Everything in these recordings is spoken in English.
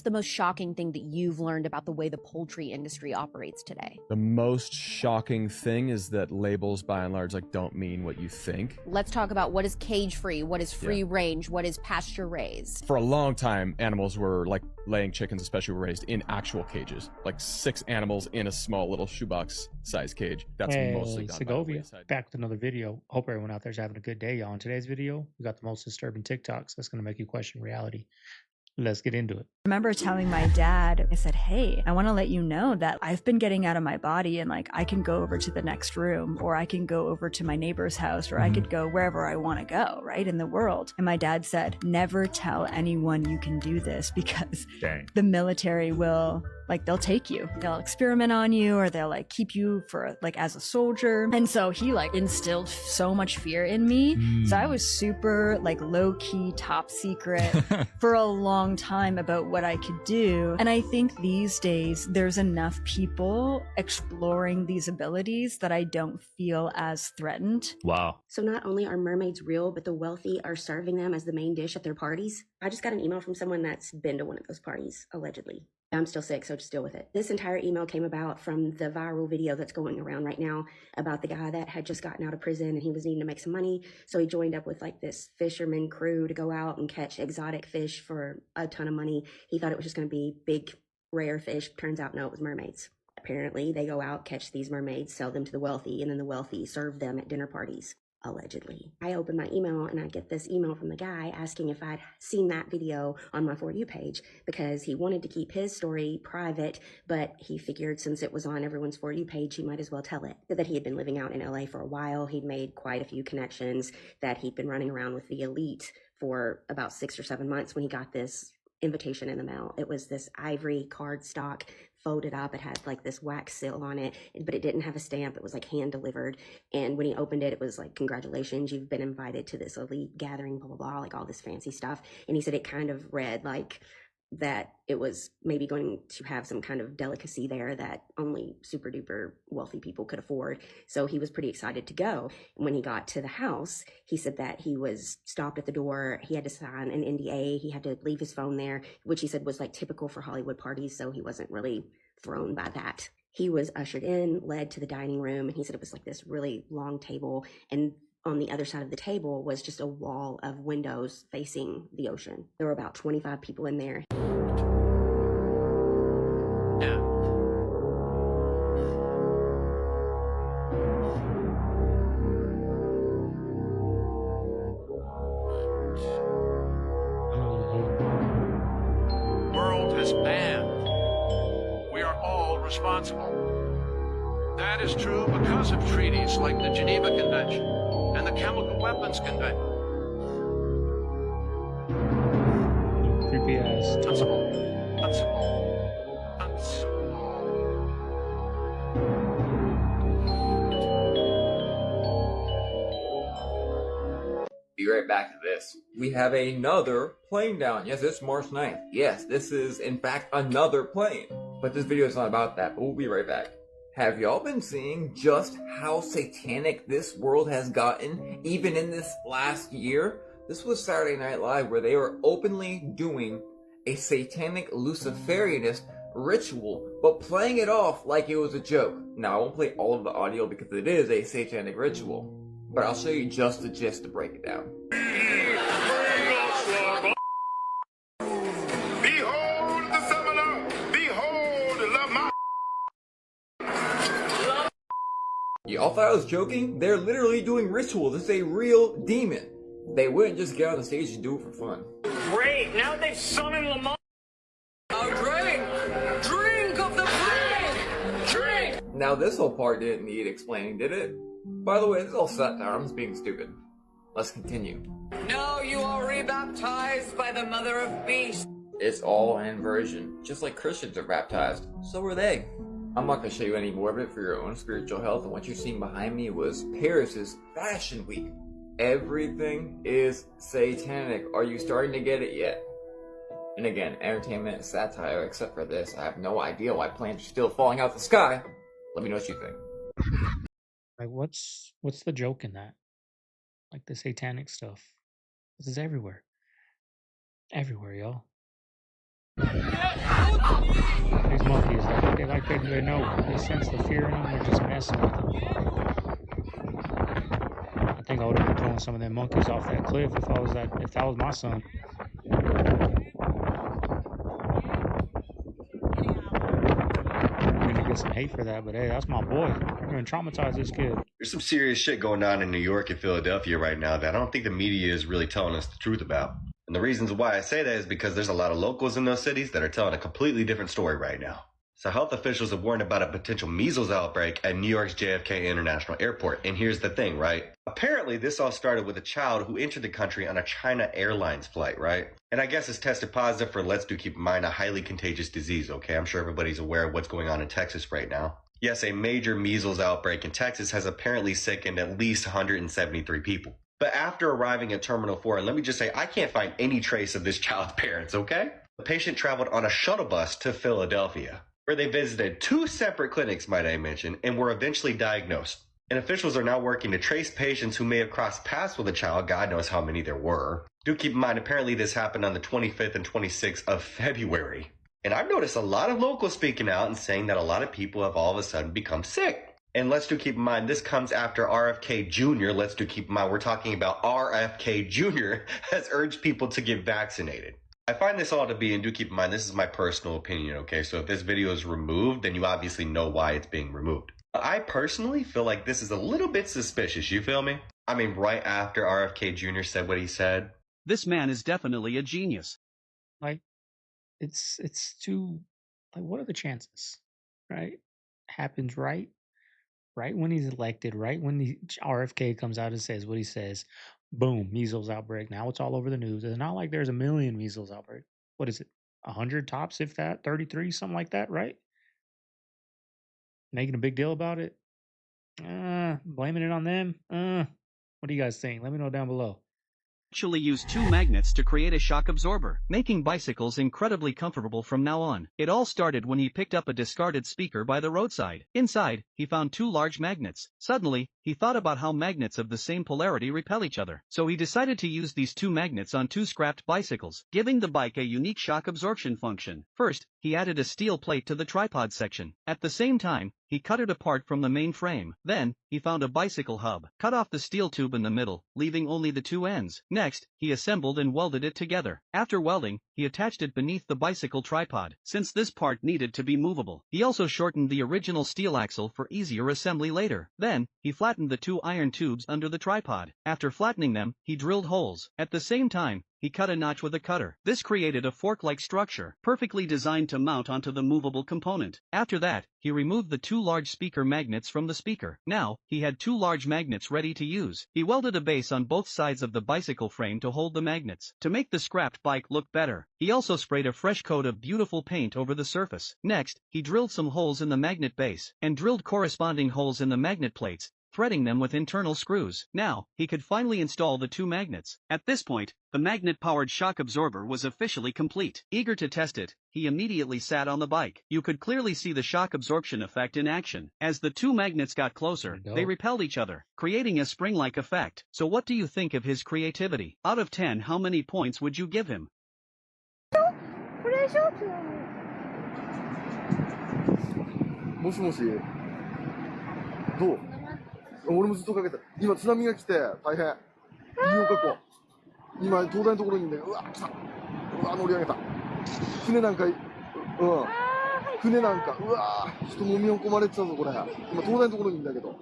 the most shocking thing that you've learned about the way the poultry industry operates today? The most shocking thing is that labels, by and large, like don't mean what you think. Let's talk about what is cage-free, what is free range, what is pasture-raised. For a long time, animals were like laying chickens, especially were raised in actual cages, like 6 animals in a small little shoebox size cage. That's mostly done by the wayside. Back with another video. Hope everyone out there's having a good day, y'all. In today's video, we got the most disturbing TikToks that's going to make you question reality. Let's get into it. I remember telling my dad, I said, hey, I want to let you know that I've been getting out of my body and like I can go over to the next room, or I can go over to my neighbor's house, or I could go wherever I want to go, right, in the world. And my dad said, never tell anyone you can do this because the military will, like, they'll take you. They'll experiment on you, or they'll like keep you for like as a soldier. And so he like instilled so much fear in me. So I was super like low key, top secret for a long time about what I could do. And I think these days there's enough people exploring these abilities that I don't feel as threatened. Wow. So not only are mermaids real, but the wealthy are serving them as the main dish at their parties. I just got an email from someone that's been to one of those parties, allegedly. I'm still sick, so just deal with it. This entire email came about from the viral video that's going around right now about the guy that had just gotten out of prison and he was needing to make some money. So he joined up with like this fisherman crew to go out and catch exotic fish for a ton of money. He thought it was just going to be big, rare fish. Turns out, no, it was mermaids. Apparently, they go out, catch these mermaids, sell them to the wealthy, and then the wealthy serve them at dinner parties. Allegedly. I open my email and I get this email from the guy asking if I'd seen that video on my For You page because he wanted to keep his story private, but he figured since it was on everyone's For You page, he might as well tell it. That he had been living out in LA for a while. He'd made quite a few connections, that he'd been running around with the elite for about 6 or 7 months when he got this invitation in the mail. It was this ivory cardstock folded up. It had like this wax seal on it, but it didn't have a stamp. It was like hand delivered. And when he opened it, it was like, congratulations, you've been invited to this elite gathering, blah, blah, blah, like all this fancy stuff. And he said it kind of read like that it was maybe going to have some kind of delicacy there that only super duper wealthy people could afford. So he was pretty excited to go. And when he got to the house, he said that he was stopped at the door. He had to sign an NDA. He had to leave his phone there, which he said was like typical for Hollywood parties. So he wasn't really thrown by that. He was ushered in, led to the dining room, and he said it was like this really long table. And on the other side of the table was just a wall of windows facing the ocean. There were about 25 people in there. World has banned. We are all responsible. That is true because of treaties like the Geneva Convention and the Chemical Weapons Convention. Creepy ass. Be right back to this. We have another plane down. Yes, it's March 9th. Yes, this is in fact another plane. But this video is not about that, but we'll be right back. Have y'all been seeing just how satanic this world has gotten, even in this last year? This was Saturday Night Live, where they were openly doing a satanic Luciferianist ritual, but playing it off like it was a joke. Now, I won't play all of the audio because it is a satanic ritual, but I'll show you just the gist to break it down. Behold the summoner! Behold the Y'all thought I was joking? They're literally doing rituals. It's a real demon. They wouldn't just get on the stage and do it for fun. Great, now they've summoned Lamar. Oh, drink! Drink of the flame! Drink! Now this whole part didn't need explaining, did it? By the way, this is all satire. I'm just being stupid. Let's continue. Now you are rebaptized by the Mother of Beasts. It's all an inversion. Just like Christians are baptized, so are they. I'm not going to show you any more of it for your own spiritual health, and what you're seeing behind me was Paris's Fashion Week. Everything is satanic. Are you starting to get it yet? And again, entertainment and satire, except for this. I have no idea why planes are still falling out the sky. Let me know what you think. Like, what's the joke in that? Like the satanic stuff. This is everywhere. Everywhere, y'all. they know. They sense the fear in them. They're just messing with them. I think I would have been throwing some of them monkeys off that cliff if that was my son. I'm gonna get some hate for that, but hey, that's my boy. I'm gonna traumatize this kid. There's some serious shit going on in New York and Philadelphia right now that I don't think the media is really telling us the truth about. And the reasons why I say that is because there's a lot of locals in those cities that are telling a completely different story right now. So health officials have warned about a potential measles outbreak at New York's JFK International Airport. And here's the thing, right? Apparently, this all started with a child who entered the country on a China Airlines flight, right? And I guess it's tested positive for, let's do keep in mind, a highly contagious disease, okay? I'm sure everybody's aware of what's going on in Texas right now. Yes, a major measles outbreak in Texas has apparently sickened at least 173 people. But after arriving at Terminal 4, and let me just say, I can't find any trace of this child's parents, okay? The patient traveled on a shuttle bus to Philadelphia, where they visited 2 separate clinics, might I mention, and were eventually diagnosed. And officials are now working to trace patients who may have crossed paths with the child. God knows how many there were. Do keep in mind, apparently this happened on the 25th and 26th of February. And I've noticed a lot of locals speaking out and saying that a lot of people have all of a sudden become sick. And let's do keep in mind, this comes after RFK Jr. Let's do keep in mind, we're talking about RFK Jr. has urged people to get vaccinated. I find this all to be, and do keep in mind, this is my personal opinion, okay? So if this video is removed, then you obviously know why it's being removed. I personally feel like this is a little bit suspicious, you feel me? I mean, right after RFK Jr. said what he said. This man is definitely a genius. Like, it's too, like, what are the chances, right? Happens right when he's elected, right when the RFK comes out and says what he says. Boom, measles outbreak. Now it's all over the news. It's not like there's a million measles outbreak. What is it? 100 tops, if that, 33, something like that, right? Making a big deal about it. Blaming it on them. What do you guys think? Let me know down below. Actually use 2 magnets to create a shock absorber, making bicycles incredibly comfortable from now on. It all started when he picked up a discarded speaker by the roadside. Inside, he found 2 large magnets. Suddenly, he thought about how magnets of the same polarity repel each other. So he decided to use these 2 magnets on 2 scrapped bicycles, giving the bike a unique shock absorption function. First, he added a steel plate to the tripod section. At the same time, he cut it apart from the main frame. Then, he found a bicycle hub, cut off the steel tube in the middle, leaving only the 2 ends. Next, he assembled and welded it together. After welding, he attached it beneath the bicycle tripod, since this part needed to be movable. He also shortened the original steel axle for easier assembly later. Then, he flattened the 2 iron tubes under the tripod. After flattening them, he drilled holes. At the same time, he cut a notch with a cutter. This created a fork-like structure, perfectly designed to mount onto the movable component. After that, he removed the 2 large speaker magnets from the speaker. Now, he had 2 large magnets ready to use. He welded a base on both sides of the bicycle frame to hold the magnets. To make the scrapped bike look better, he also sprayed a fresh coat of beautiful paint over the surface. Next, he drilled some holes in the magnet base, and drilled corresponding holes in the magnet plates, threading them with internal screws. Now, he could finally install the 2 magnets. At this point, the magnet-powered shock absorber was officially complete. Eager to test it, he immediately sat on the bike. You could clearly see the shock absorption effect in action. As the 2 magnets got closer, they repelled each other, creating a spring-like effect. So what do you think of his creativity? Out of 10, how many points would you give him? もしもしどう俺もずっとかけた今津波が来て大変医療確保今東大のところにいんだようわ来たうわ乗り上げた船なんか船なんかうわ人もみ込まれてたぞこれ今東大のところにいんだけど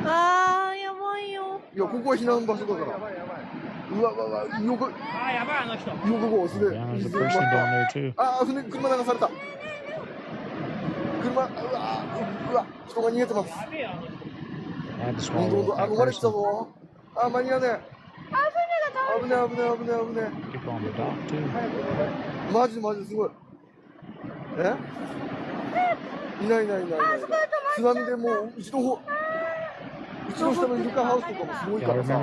あーやばいよいやここは避難場所だからうわうわうわ医療確保あやばいあの人医療確保すげえあ船車流された車うわ人が逃げてます逃れてたぞあ間に合うね危ねマジすごいいない津波でもううちの下のイルカハウスとかもすごいからさ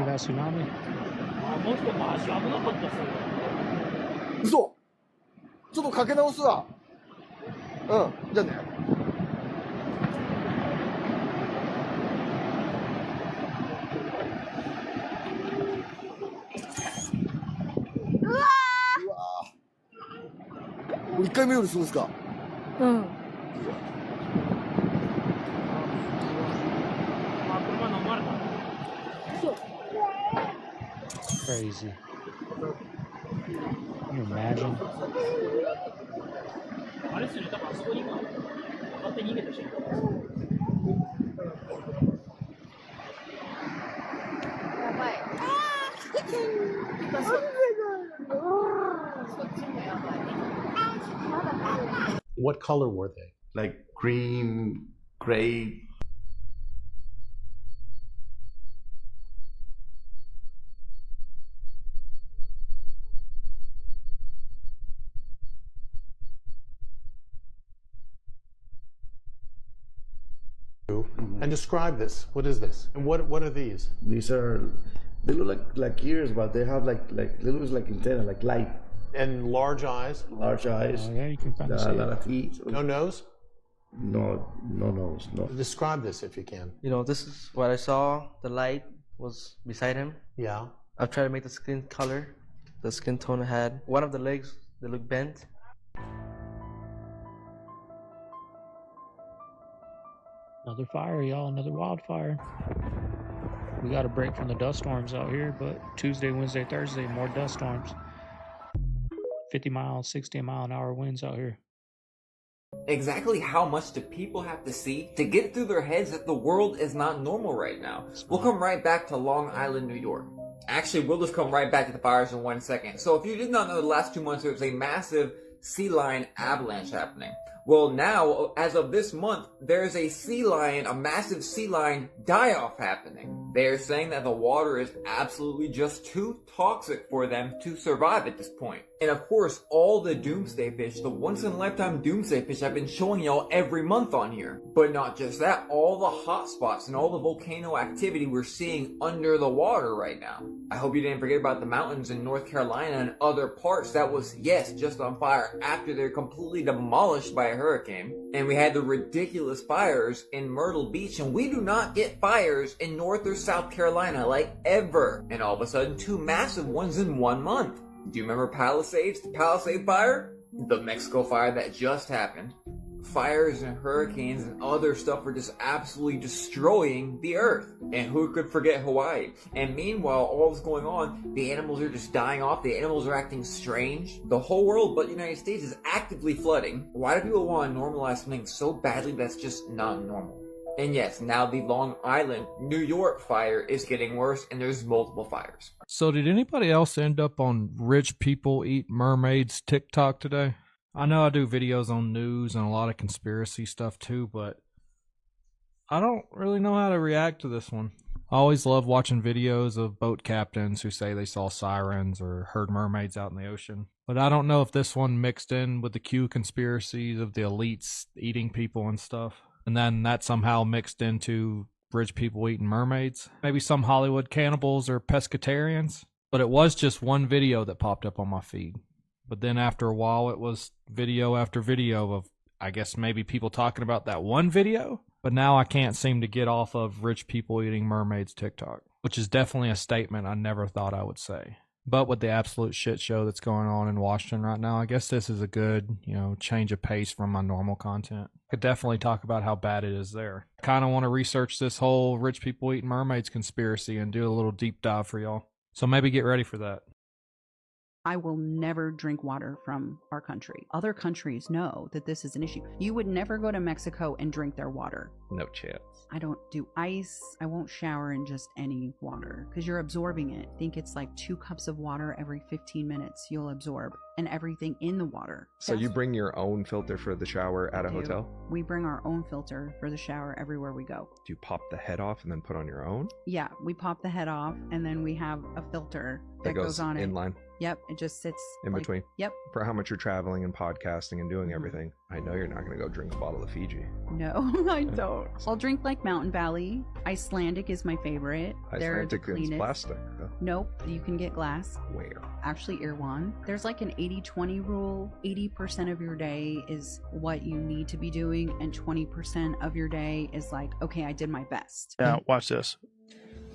嘘ちょっとかけ直すわじゃあねこれ1回目よりするんですか？うん。Crazy. Can you imagine? What color were they? Like green, gray. And describe this. What is this? And what are these? These are, they look like ears, but they have like they look like antenna, like light. And large eyes? Large eyes. Oh, yeah, you can kind of see a lot of it. teeth. No nose? No nose, no. Describe this if you can. You know, this is what I saw. The light was beside him. Yeah. I've tried to make the skin color, the skin tone I had. One of the legs, they look bent. Another fire, y'all. Another wildfire. We got a break from the dust storms out here, but Tuesday, Wednesday, Thursday, more dust storms. 50 miles, 60 mile an hour winds out here. Exactly how much do people have to see to get through their heads that the world is not normal right now? We'll come right back to Long Island, New York. Actually, we'll just come right back to the fires in 1 second. So if you did not know, the last 2 months there was a massive sea lion avalanche happening. Well, now, as of this month, there's a sea lion, a massive sea lion die-off happening. They're saying that the water is absolutely just too toxic for them to survive at this point. And of course, all the doomsday fish, the once-in-a-lifetime doomsday fish I've been showing y'all every month on here. But not just that, all the hot spots and all the volcano activity we're seeing under the water right now. I hope you didn't forget about the mountains in North Carolina and other parts that was, yes, just on fire after they're completely demolished by a hurricane. And we had the ridiculous fires in Myrtle Beach, and we do not get fires in North or South Carolina like ever. And all of a sudden, 2 massive ones in 1 month. Do you remember Palisades, the Palisade fire? The Mexico fire that just happened. Fires and hurricanes and other stuff are just absolutely destroying the earth. And who could forget Hawaii? And meanwhile, all this going on, the animals are just dying off, the animals are acting strange. The whole world but the United States is actively flooding. Why do people want to normalize something so badly that's just not normal? And yes, now the Long Island, New York fire is getting worse, and there's multiple fires. So did anybody else end up on rich people eat mermaids TikTok today? I know I do videos on news and a lot of conspiracy stuff too, but I don't really know how to react to this one. I always love watching videos of boat captains who say they saw sirens or heard mermaids out in the ocean. But I don't know if this one mixed in with the Q conspiracies of the elites eating people and stuff. And then that somehow mixed into rich people eating mermaids. Maybe some Hollywood cannibals or pescatarians. But it was just one video that popped up on my feed. But then after a while, it was video after video of, I guess, maybe people talking about that one video. But now I can't seem to get off of rich people eating mermaids TikTok, which is definitely a statement I never thought I would say. But with the absolute shit show that's going on in Washington right now, I guess this is a good, change of pace from my normal content. I could definitely talk about how bad it is there. I kind of want to research this whole rich people eating mermaids conspiracy and do a little deep dive for y'all. So maybe get ready for that. I will never drink water from our country. Other countries know that this is an issue. You would never go to Mexico and drink their water. No chance. I don't do ice. I won't shower in just any water because you're absorbing it. I think it's like 2 cups of water every 15 minutes you'll absorb, and everything in the water. So you bring your own filter for the shower at a hotel? We bring our own filter for the shower everywhere we go. Do you pop the head off and then put on your own? Yeah, we pop the head off and then we have a filter that goes on it. Inline? Yep, it just sits in between. Yep. For how much you're traveling and podcasting and doing everything, I know you're not going to go drink a bottle of Fiji. No, I don't. I'll drink like Mountain Valley. Icelandic is my favorite. Icelandic is plastic. Nope, you can get glass. Where? Actually, Irwan. There's like an 80-20 rule. 80% of your day is what you need to be doing, and 20% of your day is like, okay, I did my best. Now, watch this.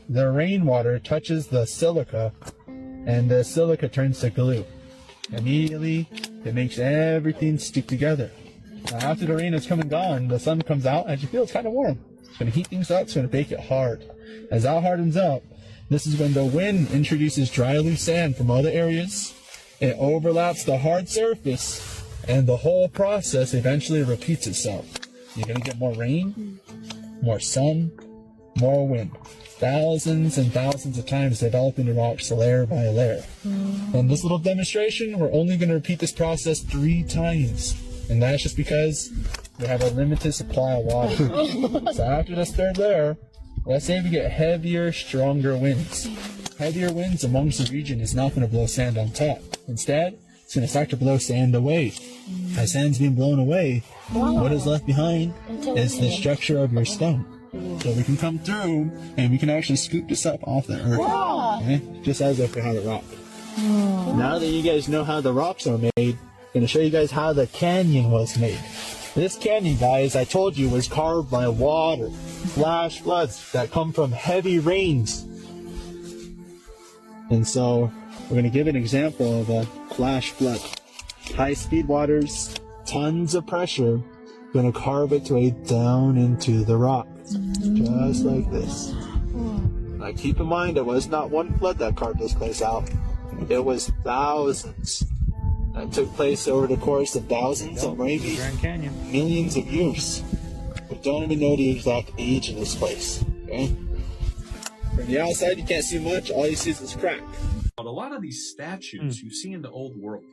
The rainwater touches the silica, and the silica turns to glue. Immediately, It makes everything stick together. Now, after the rain has come and gone, the sun comes out, as you feel it's kind of warm. It's going to heat things up, it's going to bake it hard. As that hardens up, this is when the wind introduces dry loose sand from other areas. It overlaps the hard surface, and the whole process eventually repeats itself. You're going to get more rain, more sun, more wind. Thousands and thousands of times developing the rocks layer by layer. In this little demonstration, we're only going to repeat this process 3 times. And that's just because we have a limited supply of water. So after this 3rd layer, let's say we get heavier, stronger winds. Heavier winds amongst the region is not going to blow sand on top. Instead, it's going to start to blow sand away. As sand's being blown away, what is left behind is the structure of your stone. So we can come through and we can actually scoop this up off the earth. Okay? Just as if we had a rock. Now that you guys know how the rocks are made, I'm going to show you guys how the canyon was made. This canyon, guys, I told you, was carved by water, flash floods that come from heavy rains. And so we're going to give an example of a flash flood. High-speed waters, tons of pressure, going to carve its way down into the rock. Just like this. Now keep in mind, it was not one flood that carved this place out. It was thousands that took place over the course of thousands or maybe millions of years. We don't even know the exact age of this place. Okay? From the outside, you can't see much. All you see is this crack. A lot of these statues you see in the old world,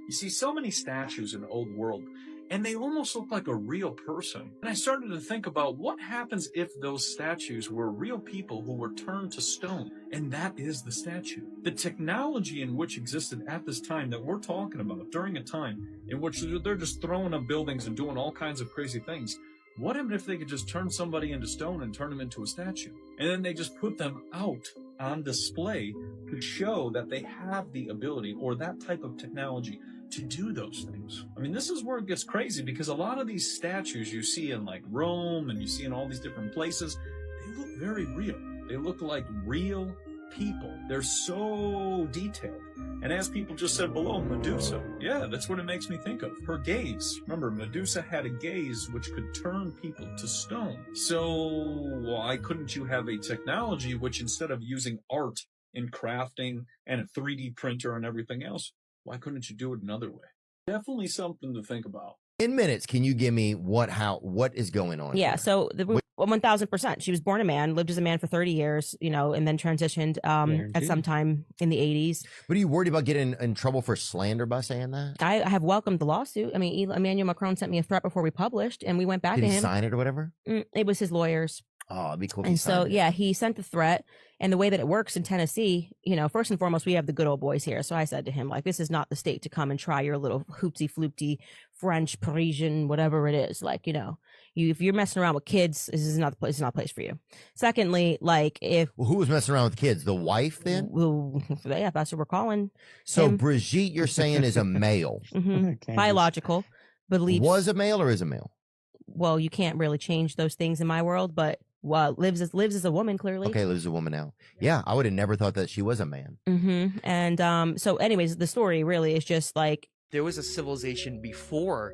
you see so many statues in the old world, and they almost look like a real person. And I started to think about what happens if those statues were real people who were turned to stone, and that is the statue. The technology in which existed at this time that we're talking about, during a time in which they're just throwing up buildings and doing all kinds of crazy things, what if they could just turn somebody into stone and turn them into a statue? And then they just put them out on display to show that they have the ability or that type of technology to do those things. I mean, this is where it gets crazy, because a lot of these statues you see in like Rome and you see in all these different places, they look very real. They look like real people. They're so detailed. And as people just said below, Medusa, yeah, that's what it makes me think of. Her gaze. Remember, Medusa had a gaze which could turn people to stone. So why couldn't you have a technology which, instead of using art in crafting and a 3D printer and everything else, why couldn't you do it another way? Definitely something to think about. In minutes, can you give me what is going on? Yeah, here? so 1000%. She was born a man, lived as a man for 30 years, and then transitioned at some time in the 80s. But are you worried about getting in trouble for slander by saying that? I have welcomed the lawsuit. I mean, Emmanuel Macron sent me a threat before we published, and we went back Did to he him. sign it or whatever? It was his lawyers. Oh, it'd be cool. And so, yeah, he sent the threat. And the way that it works in Tennessee, first and foremost, we have the good old boys here. So I said to him, like, this is not the state to come and try your little hoopty floopty French, Parisian, whatever it is. Like, if you're messing around with kids, this is not the place. It's not a place for you. Secondly, like, who was messing around with kids? The wife, then? Well, yeah, that's what we're calling. So him. Brigitte, you're saying, is a male, biological, believes was a male or is a male? Well, you can't really change those things in my world, but lives as a woman, clearly. Okay, lives as a woman now. Yeah, I would have never thought that she was a man. And so, anyways, the story really is just like, there was a civilization before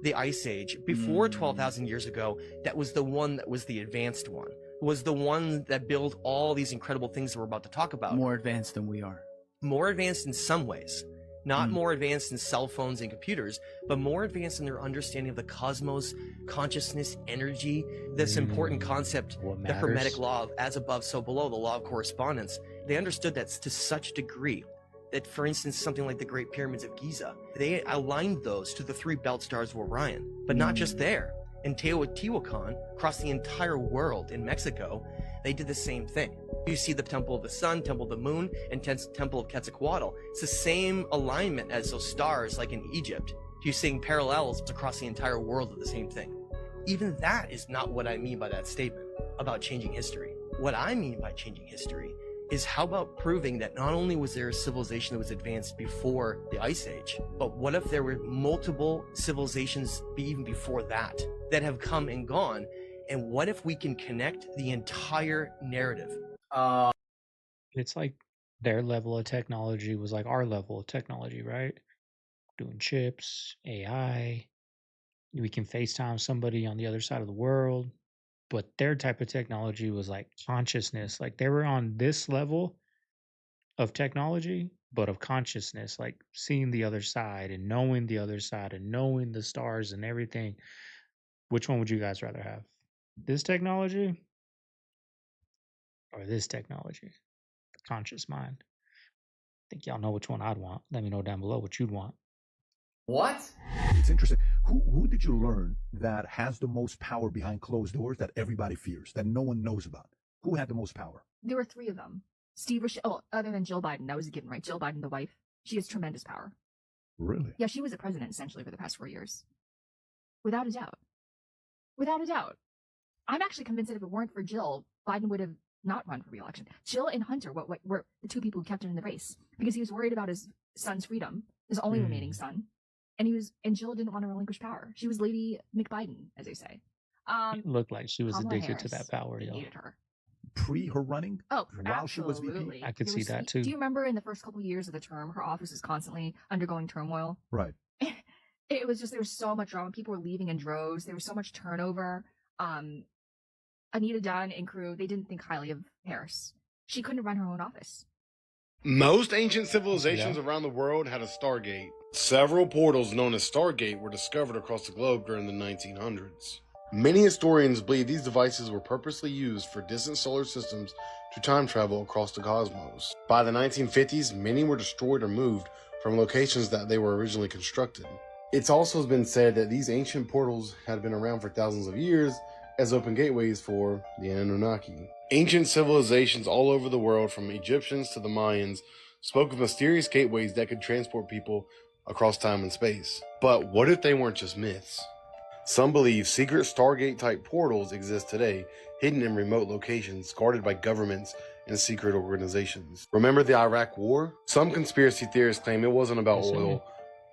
the Ice Age, before 12,000 years ago, that was the one that was the advanced one, was the one that built all these incredible things that we're about to talk about. More advanced than we are. More advanced in some ways. Not more advanced in cell phones and computers, but more advanced in their understanding of the cosmos, consciousness, energy, this important concept, the Hermetic law of as above, so below, the law of correspondence. They understood that to such a degree that, for instance, something like the Great Pyramids of Giza, they aligned those to the 3 belt stars of Orion. But not just there. In Teotihuacan, across the entire world in Mexico, they did the same thing. You see the Temple of the Sun, Temple of the Moon, and Temple of Quetzalcoatl. It's the same alignment as those stars, like in Egypt. You're seeing parallels across the entire world of the same thing. Even that is not what I mean by that statement about changing history. What I mean by changing history is, how about proving that not only was there a civilization that was advanced before the Ice Age, but what if there were multiple civilizations even before that have come and gone? And what if we can connect the entire narrative? It's like their level of technology was like our level of technology, right? doing chips, AI. We can FaceTime somebody on the other side of the world. But their type of technology was like consciousness. Like they were on this level of technology, but of consciousness, like seeing the other side and knowing the other side and knowing the stars and everything. Which one would you guys rather have? This technology or this technology? The conscious mind. I think y'all know which one I'd want. Let me know down below what you'd want. What? It's interesting. Who did you learn that has the most power behind closed doors that everybody fears, that no one knows about? Who had the most power? There were 3 of them. Other than Jill Biden, that was a given, right? Jill Biden, the wife, she has tremendous power. Really? Yeah, she was the president essentially for the past 4 years. Without a doubt. Without a doubt. I'm actually convinced that if it weren't for Jill, Biden would have not run for re-election. Jill and Hunter what were the 2 people who kept him in the race because he was worried about his son's freedom, his only remaining son. And Jill didn't want to relinquish power. She was Lady McBiden, as they say. It looked like she was Kamala addicted to Harris, that power, they y'all. hated her. Pre her running? Oh, while she was VP? absolutely. I could There see was- that too. Do you remember in the first couple years of the term, her office was constantly undergoing turmoil? Right. It was just, there was so much drama. People were leaving in droves. There was so much turnover. Anita Dunn and crew, they didn't think highly of Harris. She couldn't run her own office. Most ancient civilizations around the world had a stargate. Several portals known as Stargate were discovered across the globe during the 1900s. Many historians believe these devices were purposely used for distant solar systems to time travel across the cosmos. By the 1950s, many were destroyed or moved from locations that they were originally constructed. It's also been said that these ancient portals had been around for thousands of years as open gateways for the Anunnaki. Ancient civilizations all over the world, from Egyptians to the Mayans, spoke of mysterious gateways that could transport people across time and space. But what if they weren't just myths? Some believe secret Stargate-type portals exist today, hidden in remote locations, guarded by governments and secret organizations. Remember the Iraq War? Some conspiracy theorists claim it wasn't about oil,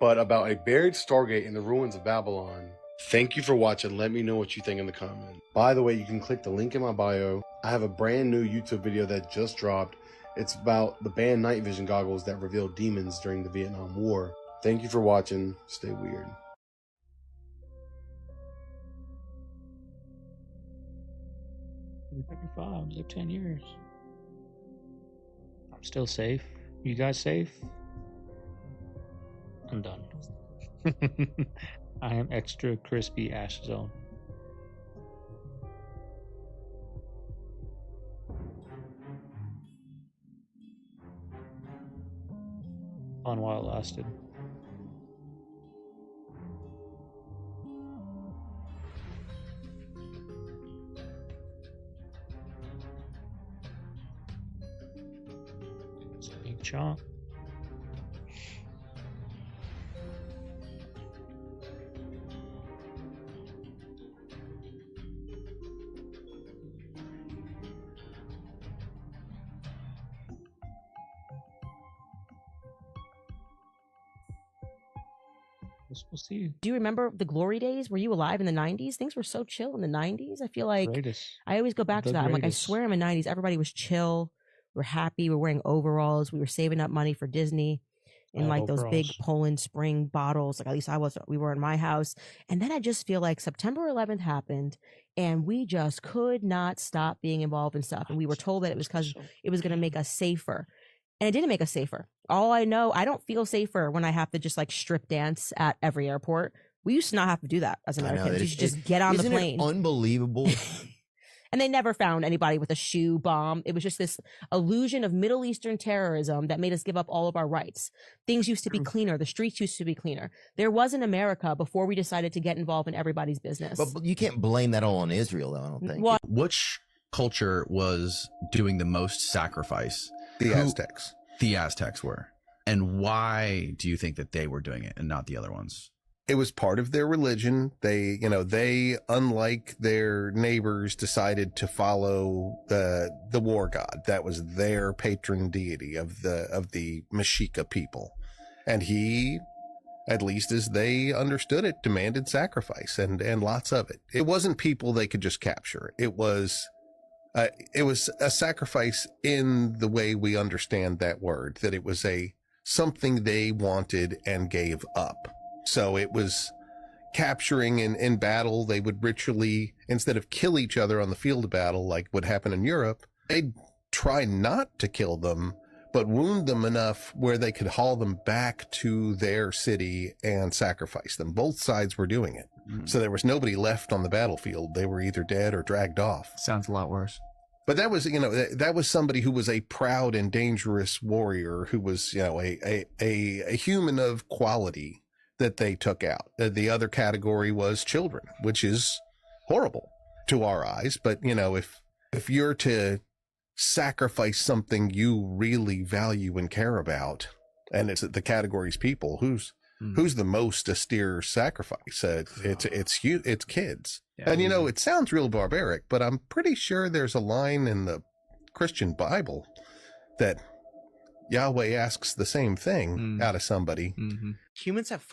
but about a buried Stargate in the ruins of Babylon. Thank you for watching. Let me know what you think in the comments. By the way, you can click the link in my bio. I have a brand new YouTube video that just dropped. It's about the banned night vision goggles that revealed demons during the Vietnam War. Thank you for watching. Stay weird. I'm lived 10 years. I'm still safe. You guys safe? I'm done. I am extra crispy ash zone. Fun while it lasted. It's a big chunk. We'll see. Do you remember the glory days? Were you alive in the 90s? Things were so chill in the 90s. I feel like Greatest. I always go back to The that. I'm like, I greatest. swear in the 90s, everybody was chill. We're happy. We're wearing overalls. We were saving up money for Disney in like those big overalls. Poland Spring bottles. Like at least we were in my house. And then I just feel like September 11th happened and we just could not stop being involved in stuff. And we were told that it was because it was going to make us safer. And it didn't make us safer. All I know, I don't feel safer when I have to just like strip dance at every airport. We used to not have to do that as Americans. You should just get on the Isn't it plane. unbelievable? And they never found anybody with a shoe bomb. It was just this illusion of Middle Eastern terrorism that made us give up all of our rights. Things used to be cleaner. The streets used to be cleaner. There was an America before we decided to get involved in everybody's business. But you can't blame that all on Israel, though, I don't think. What? Which culture was doing the most sacrifice? The Aztecs. The Aztecs were. And why do you think that they were doing it and not the other ones? It was part of their religion. They, unlike their neighbors, decided to follow the war god. That was their patron deity of the Mexica people. And he, at least as they understood it, demanded sacrifice and lots of it. It wasn't people they could just capture. It was a sacrifice in the way we understand that word, that it was a something they wanted and gave up. So it was capturing in battle. They would ritually, instead of kill each other on the field of battle like would happen in Europe, they'd try not to kill them, but wound them enough where they could haul them back to their city and sacrifice them. Both sides were doing it. So there was nobody left on the battlefield. They were either dead or dragged off. Sounds a lot worse. But that was, that was somebody who was a proud and dangerous warrior who was, a human of quality that they took out. The other category was children, which is horrible to our eyes. But, if you're to sacrifice something you really value and care about, and it's the category's people, who's the most austere sacrifice? It's kids. Yeah, and it sounds real barbaric, but I'm pretty sure there's a line in the Christian Bible that Yahweh asks the same thing out of somebody. Humans have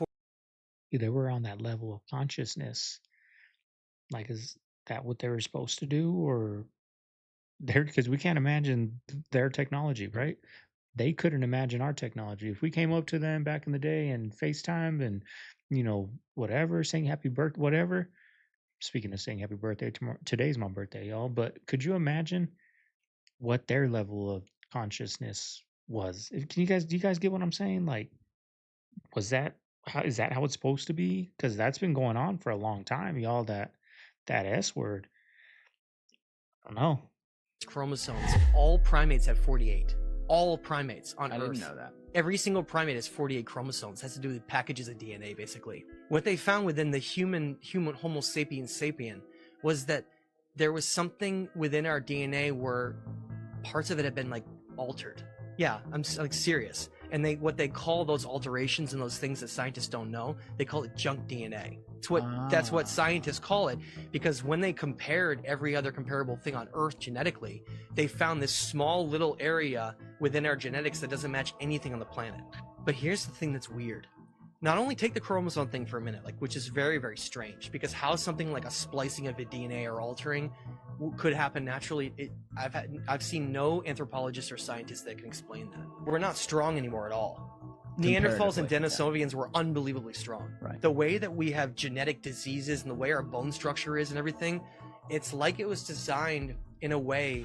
they were on that level of consciousness. Like, is that what they were supposed to do? Or because we can't imagine their technology, right? They couldn't imagine our technology. If we came up to them back in the day and FaceTime and, whatever, saying happy birthday, whatever. Speaking of saying happy birthday, today's my birthday, y'all. But could you imagine what their level of consciousness was? Do you guys get what I'm saying? Like, is that how it's supposed to be? Because that's been going on for a long time, y'all. That S word. I don't know. Chromosomes. All primates have 48. All primates on Earth. I didn't know that. Every single primate has 48 chromosomes. It has to do with packages of DNA, basically. What they found within the human Homo sapiens sapien was that there was something within our DNA where parts of it had been altered. Yeah, I'm serious. And what they call those alterations and those things that scientists don't know, they call it junk DNA. That's what scientists call it, because when they compared every other comparable thing on Earth genetically, they found this small little area within our genetics that doesn't match anything on the planet. But here's the thing that's weird. Not only take the chromosome thing for a minute, which is very, very strange, because how something like a splicing of a DNA or altering could happen naturally. I've seen no anthropologists or scientists that can explain that. We're not strong anymore at all. Neanderthals and Denisovians were unbelievably strong. Right. The way that we have genetic diseases and the way our bone structure is and everything, it's like it was designed in a way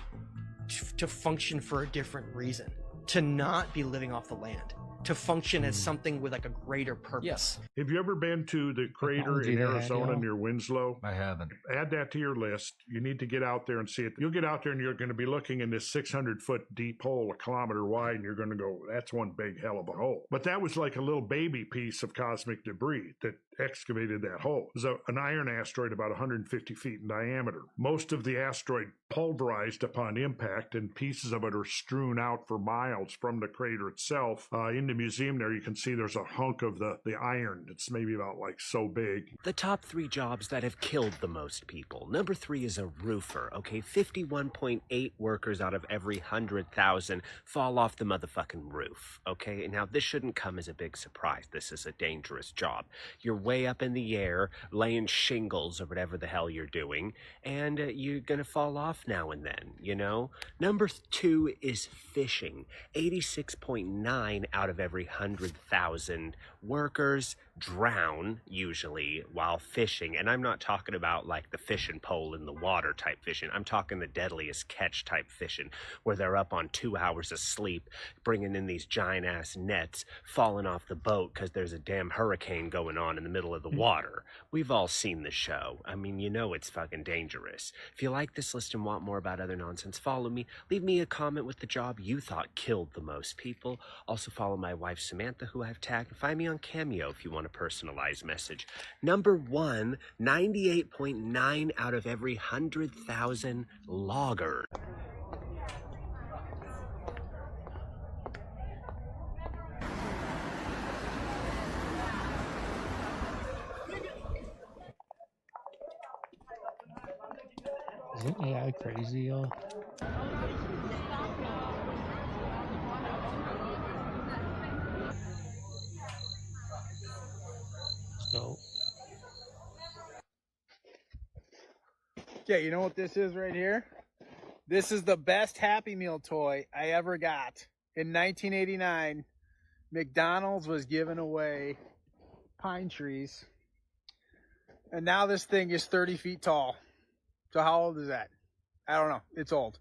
to function for a different reason, to not be living off the land, to function as something with a greater purpose. Yes. Have you ever been to the crater in Arizona near Winslow? I haven't. Add that to your list. You need to get out there and see it. You'll get out there and you're going to be looking in this 600-foot deep hole, a kilometer wide, and you're going to go, that's one big hell of a hole. But that was like a little baby piece of cosmic debris that excavated that hole. It was an iron asteroid about 150 feet in diameter. Most of the asteroid pulverized upon impact, and pieces of it are strewn out for miles from the crater itself. In the museum there, you can see there's a hunk of the iron. It's maybe about so big. The top 3 jobs that have killed the most people. Number 3 is a roofer, okay? 51.8 workers out of every 100,000 fall off the motherfucking roof, okay? Now, this shouldn't come as a big surprise. This is a dangerous job. You're way up in the air, laying shingles or whatever the hell you're doing, and you're gonna fall off now and then, Number 2 is fishing. 86.9 out of every 100,000 workers drown, usually, while fishing. And I'm not talking about the fishing pole in the water type fishing. I'm talking the deadliest catch type fishing, where they're up on 2 hours of sleep, bringing in these giant-ass nets, falling off the boat because there's a damn hurricane going on in the middle of the water. We've all seen the show. I mean, it's fucking dangerous. If you like this list and want more about other nonsense, follow me. Leave me a comment with the job you thought killed the most people. Also follow my wife Samantha, who I've tagged. Find me on Cameo if you want a personalized message. Number 1, 98.9 out of every 100,000 logger. Isn't AI crazy, y'all? So. Okay, you know what this is right here? This is the best Happy Meal toy I ever got. In 1989, McDonald's was giving away pine trees, and now this thing is 30 feet tall. So how old is that? I don't know. It's old.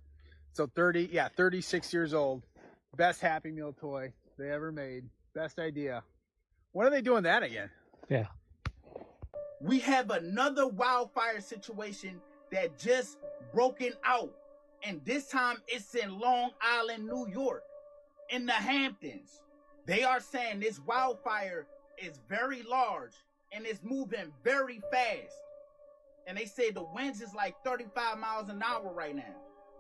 So 36 years old. Best Happy Meal toy they ever made. Best idea. When are they doing that again? Yeah. We have another wildfire situation that just broken out. And this time it's in Long Island, New York, in the Hamptons. They are saying this wildfire is very large and it's moving very fast. And they say the winds is like 35 miles an hour right now.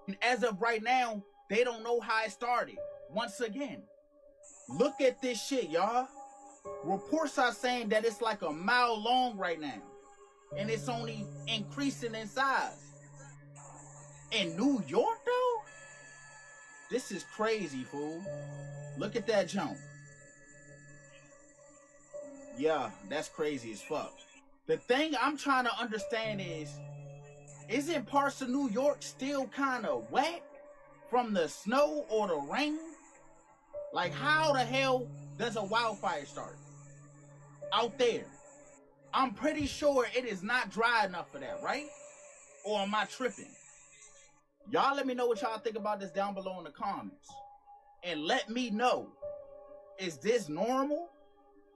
And as of right now, they don't know how it started. Once again, look at this shit, y'all. Reports are saying that it's like a mile long right now. And it's only increasing in size. In New York, though? This is crazy, fool. Look at that jump. Yeah, that's crazy as fuck. The thing I'm trying to understand is, isn't parts of New York still kind of wet from the snow or the rain? Like, how the hell does a wildfire start out there? I'm pretty sure it is not dry enough for that, right? Or am I tripping? Y'all let me know what y'all think about this down below in the comments. And let me know, is this normal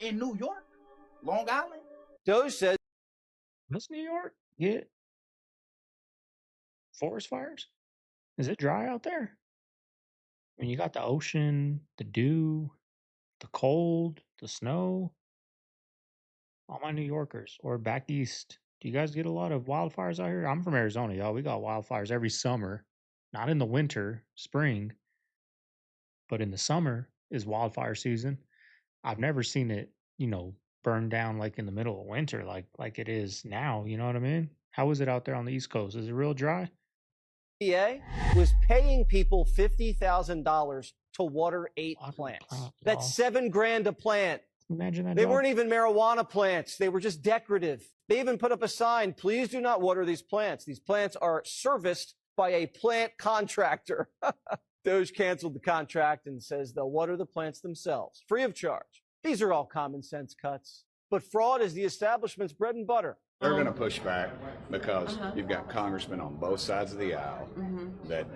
in New York? Long Island? Doge says, does New York get forest fires? Is it dry out there? I mean, you got the ocean, the dew, the cold, the snow. All my New Yorkers or back east, do you guys get a lot of wildfires out here? I'm from Arizona, y'all. We got wildfires every summer. Not in the winter, spring, but in the summer is wildfire season. I've never seen it, burn down like in the middle of winter, like it is now. You know what I mean? How is it out there on the East Coast? Is it real dry? PA was paying people $50,000 to water 8 plants. That's $7,000 a plant. Imagine that. They weren't even marijuana plants. They were just decorative. They even put up a sign, please do not water these plants. These plants are serviced by a plant contractor. Doge canceled the contract and says they'll water the plants themselves, free of charge. These are all common sense cuts. But fraud is the establishment's bread and butter. They're going to push back because you've got congressmen on both sides of the aisle that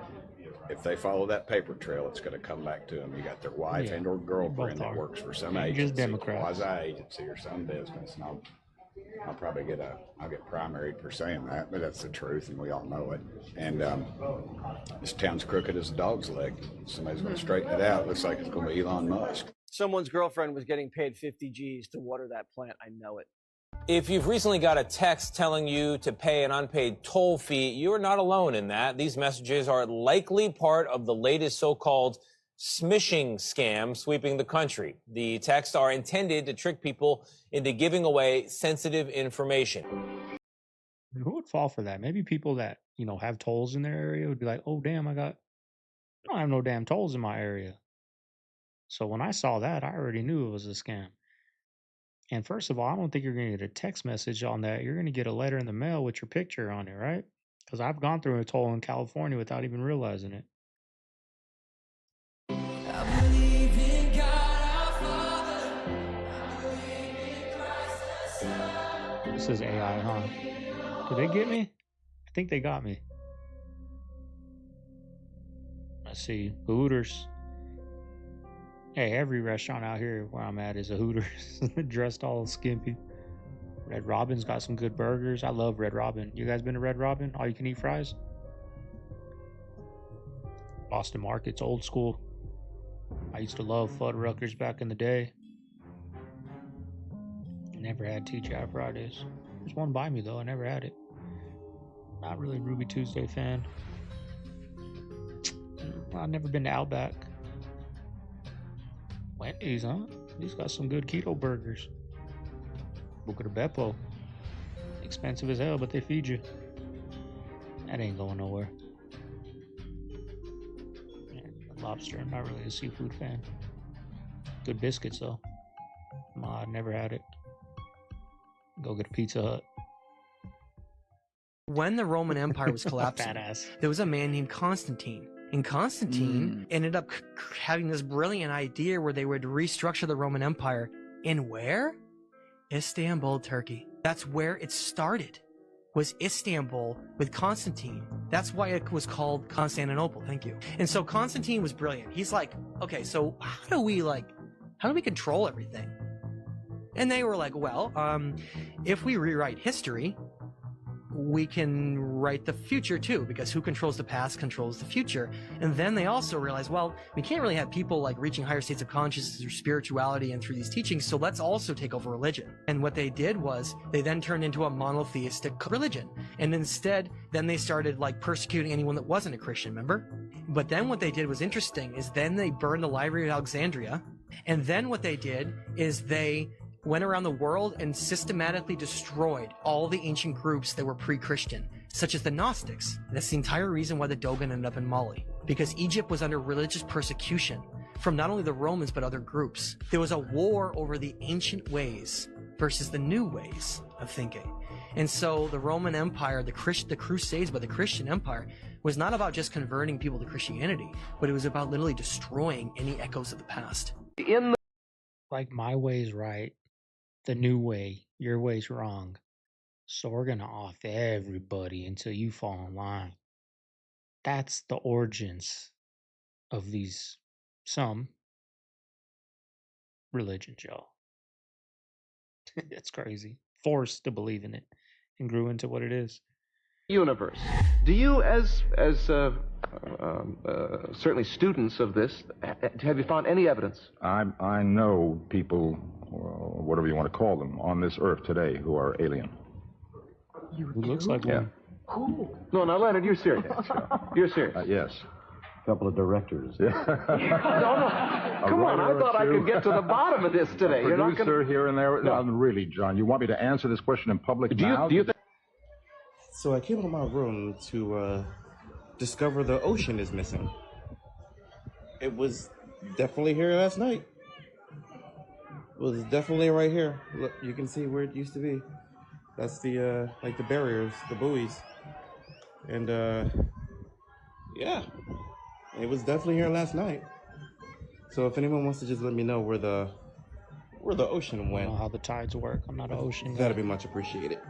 if they follow that paper trail, it's going to come back to them. You got their wife and or girlfriend that works for some agency, quasi-agency or some business. And I'll probably get primaried for saying that, but that's the truth, and we all know it. And this town's crooked as a dog's leg. Somebody's going to straighten it out. Looks like it's going to be Elon Musk. Someone's girlfriend was getting paid 50 G's to water that plant. I know it. If you've recently got a text telling you to pay an unpaid toll fee, you are not alone in that. These messages are likely part of the latest so-called smishing scam sweeping the country. The texts are intended to trick people into giving away sensitive information. Who would fall for that? Maybe people that, have tolls in their area would be like, oh, damn, I don't have no damn tolls in my area. So when I saw that, I already knew it was a scam. And first of all, I don't think you're going to get a text message on that. You're going to get a letter in the mail with your picture on it, right? Because I've gone through a toll in California without even realizing it. This is AI, huh? Did they get me? I think they got me. Let's see. Hooters. Hey, every restaurant out here where I'm at is a Hooters. Dressed all skimpy. Red Robin's got some good burgers. I love Red Robin. You guys been to Red Robin? All you can eat fries? Boston Market's old school. I used to love Fuddruckers back in the day. Never had TGI Fridays. There's one by me though. I never had it. Not really a Ruby Tuesday fan. I've never been to Outback. Wendy's, huh? These got some good keto burgers. Boca de Beppo. Expensive as hell, but they feed you. That ain't going nowhere. Lobster. I'm not really a seafood fan. Good biscuits though. I never had it. Go get a Pizza Hut. When the Roman Empire was collapsing, Badass. there was a man named Constantine, And Constantine ended up having this brilliant idea where they would restructure the Roman Empire. In where? Istanbul, Turkey. That's where it started, was Istanbul with Constantine. That's why it was called Constantinople. Thank you. And so Constantine was brilliant. He's like, okay, so how do we control everything? And they were like, well, if we rewrite history, we can write the future too, because who controls the past controls the future. And then they also realized, well, we can't really have people like reaching higher states of consciousness through spirituality and through these teachings, so let's also take over religion. And what they did was they then turned into a monotheistic religion. And instead, then they started like persecuting anyone that wasn't a Christian, remember? But then what they did was interesting, is then they burned the Library of Alexandria. And then what they did is they went around the world and systematically destroyed all the ancient groups that were pre-Christian, such as the Gnostics. That's the entire reason why the Dogon ended up in Mali, because Egypt was under religious persecution from not only the Romans but other groups. There was a war over the ancient ways versus the new ways of thinking. And so the Roman Empire, the Crusades by the Christian Empire, was not about just converting people to Christianity, but it was about literally destroying any echoes of the past. Like, my way's right, the new way, your way's wrong. So we're gonna off everybody until you fall in line. That's the origins of some religions, y'all. It's crazy. Forced to believe in it and grew into what it is. Universe. Do you, as certainly students of this, have you found any evidence? I know people, whatever you want to call them, on this earth today who are alien. Who looks like Yeah. one. Who? No, now, Leonard, you're serious. You're serious. Yes. A couple of directors. Yeah. No. Come on, I thought I could get to the bottom of this today. A You're not producer gonna... here and there. No, really, John, you want me to answer this question in public now? Do you think... So I came to my room to discover the ocean is missing. It was definitely here last night. It was definitely right here. Look, you can see where it used to be. That's the like the barriers, the buoys. And yeah, it was definitely here last night. So if anyone wants to just let me know where the ocean went. I don't know how the tides work. I'm not an ocean guy. That'd be much appreciated.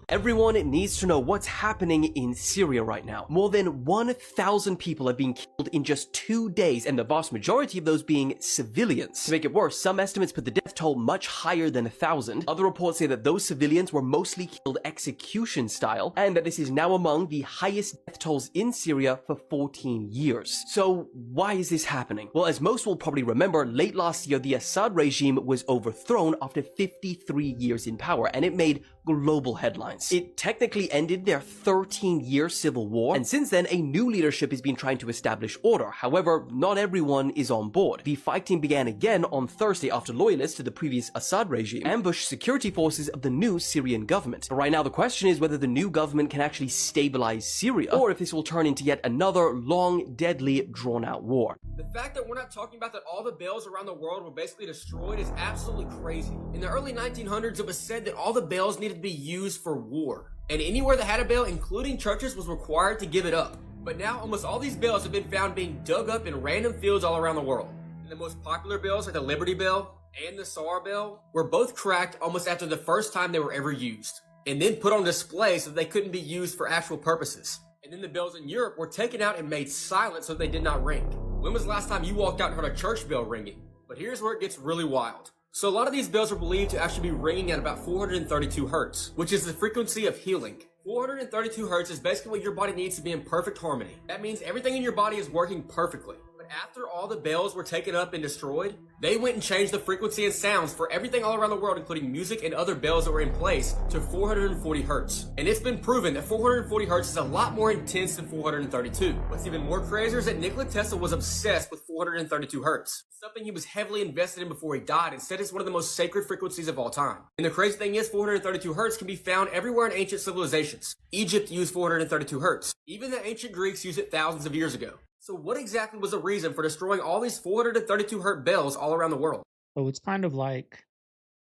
Everyone needs to know what's happening in Syria right now. More than 1,000 people have been killed in just 2 days, and the vast majority of those being civilians. To make it worse, some estimates put the death toll much higher than 1,000. Other reports say that those civilians were mostly killed execution style, and that this is now among the highest death tolls in Syria for 14 years. So why is this happening? Well, as most will probably remember, late last year, the Assad regime was overthrown after 53 years in power, and it made global headlines. It technically ended their 13-year civil war, and since then, a new leadership has been trying to establish order. However, not everyone is on board. The fighting began again on Thursday after loyalists to the previous Assad regime ambushed security forces of the new Syrian government. But right now, the question is whether the new government can actually stabilize Syria, or if this will turn into yet another long, deadly, drawn-out war. The fact that we're not talking about that all the bells around the world were basically destroyed is absolutely crazy. In the early 1900s, it was said that all the bells needed to be used for war, and anywhere that had a bell, including churches, was required to give it up. But now, almost all these bells have been found being dug up in random fields all around the world. And the most popular bells, like the Liberty Bell and the Tsar Bell, were both cracked almost after the first time they were ever used, and then put on display so that they couldn't be used for actual purposes. And then the bells in Europe were taken out and made silent so they did not ring. When was the last time you walked out and heard a church bell ringing? But here's where it gets really wild. So a lot of these bells are believed to actually be ringing at about 432 hertz, which is the frequency of healing. 432 hertz is basically what your body needs to be in perfect harmony. That means everything in your body is working perfectly. But after all the bells were taken up and destroyed, they went and changed the frequency and sounds for everything all around the world, including music and other bells that were in place, to 440 hertz. And it's been proven that 440 hertz is a lot more intense than 432. What's even more crazy is that Nikola Tesla was obsessed with 432 hertz. Something he was heavily invested in before he died, and said it's one of the most sacred frequencies of all time. And the crazy thing is, 432 hertz can be found everywhere in ancient civilizations. Egypt used 432 hertz. Even the ancient Greeks used it thousands of years ago. So what exactly was the reason for destroying all these 432 hertz bells all around the world? So it's kind of like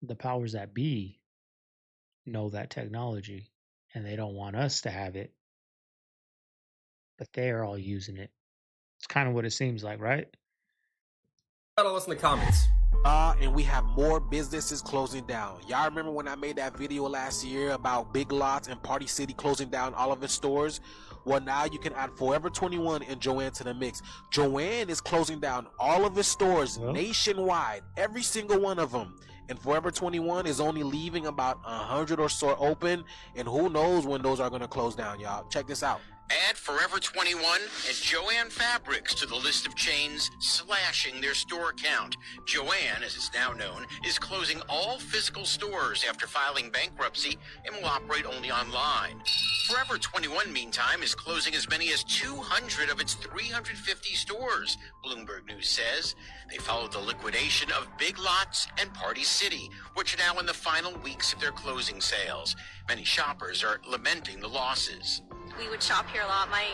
the powers that be know that technology, and they don't want us to have it. but they're all using it. It's kind of what it seems like, right? Tell us in the comments. And we have more businesses closing down. Y'all remember when I made that video last year about Big Lots and Party City closing down all of its stores? Well, now you can add Forever 21 and Joann to the mix. Joann is closing down all of its stores nationwide, every single one of them. And Forever 21 is only leaving about 100 or so open, and who knows when those are going to close down, y'all. Check this out. Add Forever 21 and Joann Fabrics to the list of chains slashing their store count. Joann, as it's now known, is closing all physical stores after filing bankruptcy and will operate only online. Forever 21, meantime, is closing as many as 200 of its 350 stores, Bloomberg News says. They followed the liquidation of Big Lots and Party City, which are now in the final weeks of their closing sales. Many shoppers are lamenting the losses. We would shop here a lot. My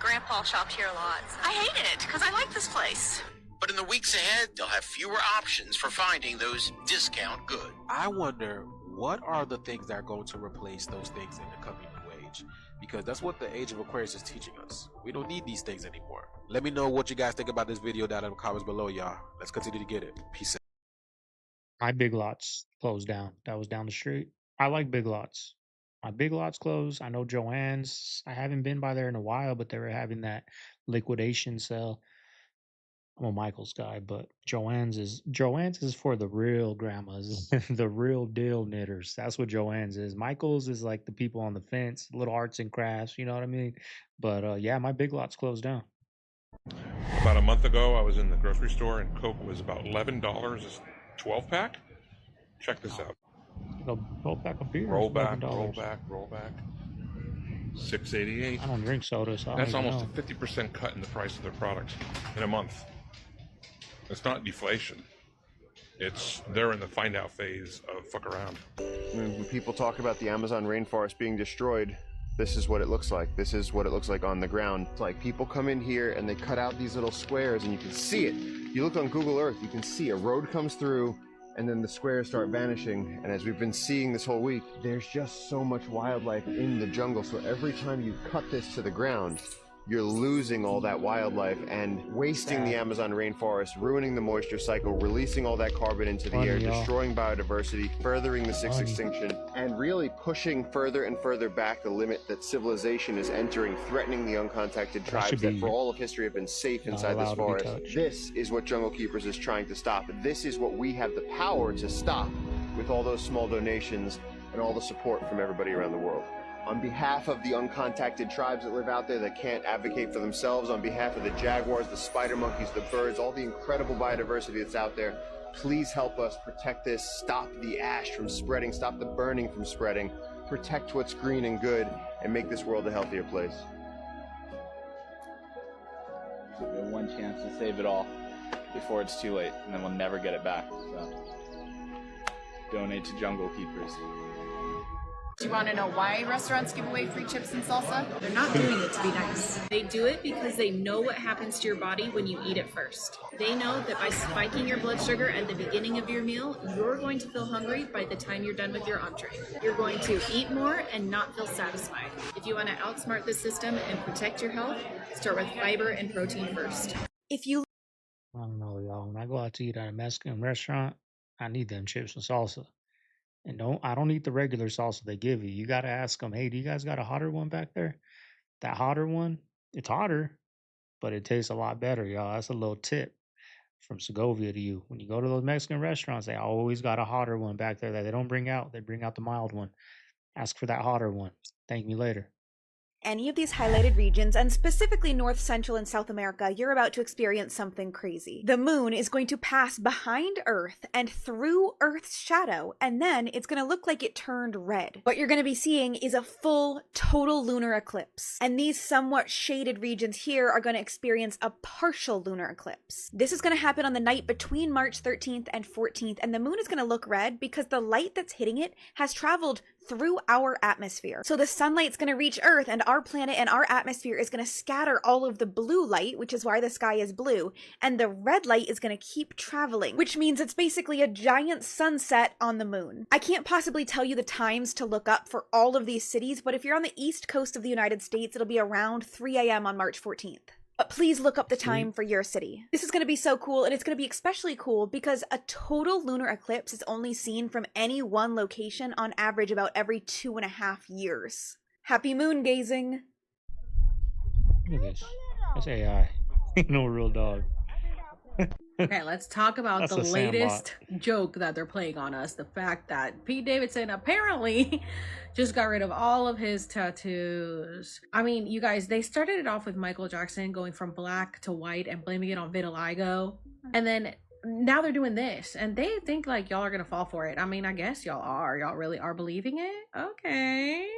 grandpa shopped here a lot. I hated it because I like this place. But in the weeks ahead, they'll have fewer options for finding those discount goods. I wonder, what are the things that are going to replace those things in the coming new age? Because that's what the age of Aquarius is teaching us. We don't need these things anymore. Let me know what you guys think about this video down in the comments below, y'all. Let's continue to get it. Peace out. My Big Lots closed down. That was down the street. I like Big Lots. My Big Lots closed. I know Joann's. I haven't been by there in a while, but they were having that liquidation sale. I'm a Michael's guy, but Joann's is for the real grandmas, the real deal knitters. That's what Joann's is. Michael's is like the people on the fence, little arts and crafts. You know what I mean? But yeah, my Big Lots closed down. About a month ago, I was in the grocery store and Coke was about $11 a 12-pack. Check this out. Roll back a beer. Roll back. $6.88. I don't drink soda, so that's almost a 50% cut in the price of their product in a month. It's not deflation. They're in the find out phase of fuck around. When people talk about the Amazon rainforest being destroyed, this is what it looks like. This is what it looks like on the ground. It's like people come in here and they cut out these little squares and you can see it. You look on Google Earth, you can see a road comes through and then the squares start vanishing. And as we've been seeing this whole week, there's just so much wildlife in the jungle. So every time you cut this to the ground, you're losing all that wildlife and wasting the Amazon rainforest, ruining the moisture cycle, releasing all that carbon into the air, destroying biodiversity, furthering the sixth extinction, and really pushing further and further back the limit that civilization is entering, threatening the uncontacted tribes that for all of history have been safe inside this forest. This is what Jungle Keepers is trying to stop. This is what we have the power to stop with all those small donations and all the support from everybody around the world. On behalf of the uncontacted tribes that live out there that can't advocate for themselves, on behalf of the jaguars, the spider monkeys, the birds, all the incredible biodiversity that's out there, please help us protect this, stop the ash from spreading, stop the burning from spreading, protect what's green and good, and make this world a healthier place. We have one chance to save it all before it's too late, and then we'll never get it back. So, donate to Jungle Keepers. Do you want to know why restaurants give away free chips and salsa? They're not doing it to be nice. They do it because they know what happens to your body when you eat it first. They know that by spiking your blood sugar at the beginning of your meal, you're going to feel hungry by the time you're done with your entree. You're going to eat more and not feel satisfied. If you want to outsmart the system and protect your health, start with fiber and protein first. I don't know, y'all. When I go out to eat at a Mexican restaurant, I need them chips and salsa. And I don't eat the regular salsa they give you. You got to ask them, hey, do you guys got a hotter one back there? That hotter one, it's hotter, but it tastes a lot better, y'all. That's a little tip from Segovia to you. When you go to those Mexican restaurants, they always got a hotter one back there that they don't bring out. They bring out the mild one. Ask for that hotter one. Thank me later. Any of these highlighted regions, and specifically North, Central, and South America, you're about to experience something crazy. The moon is going to pass behind Earth and through Earth's shadow, and then it's going to look like it turned red. What you're going to be seeing is a full, total lunar eclipse. And these somewhat shaded regions here are going to experience a partial lunar eclipse. This is going to happen on the night between March 13th and 14th, and the moon is going to look red because the light that's hitting it has traveled through our atmosphere. So the sunlight's going to reach Earth and our planet and our atmosphere is going to scatter all of the blue light, which is why the sky is blue, and the red light is going to keep traveling, which means it's basically a giant sunset on the moon. I can't possibly tell you the times to look up for all of these cities, but if you're on the east coast of the United States, it'll be around 3 a.m. on March 14th. But please look up the time for your city. This is going to be so cool, and it's going to be especially cool because a total lunar eclipse is only seen from any one location on average about every 2.5 years. Happy moon gazing! Look at this. That's AI. Ain't no real dog. Okay, let's talk about That's the a latest joke that they're playing on us. The fact that Pete Davidson apparently just got rid of all of his tattoos. I mean, you guys, they started it off with Michael Jackson going from black to white and blaming it on vitiligo. And then now they're doing this. And they think like y'all are going to fall for it. I mean, I guess y'all are. Y'all really are believing it? Okay.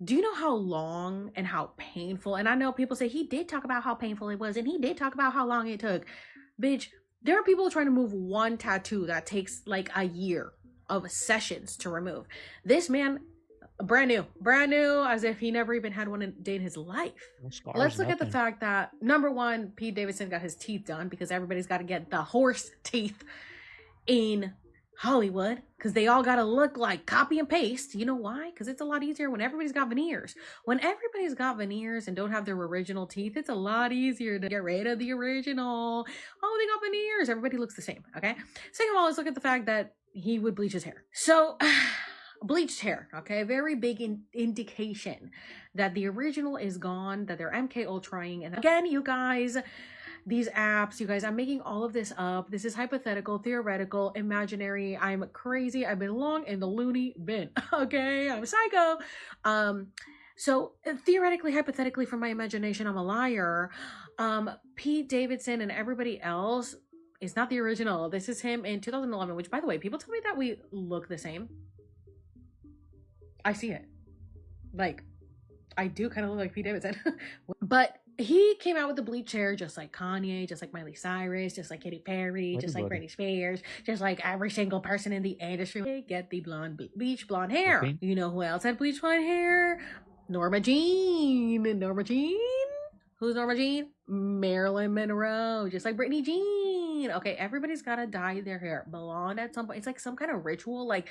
Do you know how long and how painful? And I know people say he did talk about how painful it was and he did talk about how long it took. Bitch, there are people trying to remove one tattoo that takes like a year of sessions to remove. This man, brand new, as if he never even had one a day in his life. Let's look at the fact that, number one, Pete Davidson got his teeth done because everybody's got to get the horse teeth in Hollywood because they all got to look like copy and paste. You know why? Because it's a lot easier when everybody's got veneers. When everybody's got veneers and don't have their original teeth, it's a lot easier to get rid of the original. Oh, they got veneers. Everybody looks the same. Okay. Second of all, let's look at the fact that he would bleach his hair. So bleached hair, okay, very big indication that the original is gone, that they're MK Ultraing. And again, you guys, these apps, you guys, I'm making all of this up. This is hypothetical, theoretical, imaginary. I'm crazy. I belong in the loony bin. Okay, I'm psycho. So theoretically, hypothetically, from my imagination, I'm a liar. Pete Davidson and everybody else is not the original. This is him in 2011, which, by the way, people tell me that we look the same. I see it. Like, I do kind of look like Pete Davidson. But he came out with the bleach hair just like Kanye, just like Miley Cyrus, just like Katy Perry, just like Britney Spears, just like every single person in the industry. They get the bleach blonde hair. Okay. You know who else had bleach blonde hair? Norma Jean. Norma Jean? Who's Norma Jean? Marilyn Monroe, just like Britney Jean. Okay, everybody's got to dye their hair blonde at some point. It's like some kind of ritual. Like,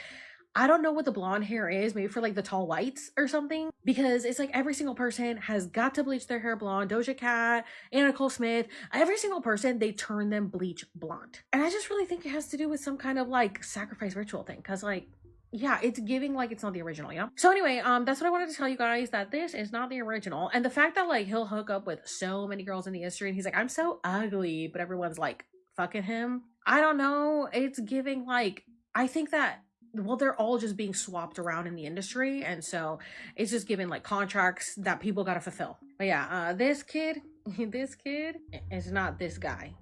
I don't know what the blonde hair is, maybe for like the tall whites or something, because it's like every single person has got to bleach their hair blonde. Doja Cat, Anna Nicole Smith, every single person, they turn them bleach blonde. And I just really think it has to do with some kind of like sacrifice ritual thing, because like, yeah, it's giving like it's not the original, you know? So anyway, that's what I wanted to tell you guys, that this is not the original. And the fact that like he'll hook up with so many girls in the industry and he's like, I'm so ugly, but everyone's like fucking him. I don't know. It's giving like, I think that, well, they're all just being swapped around in the industry. And so it's just giving like contracts that people got to fulfill. But yeah, this kid is not this guy.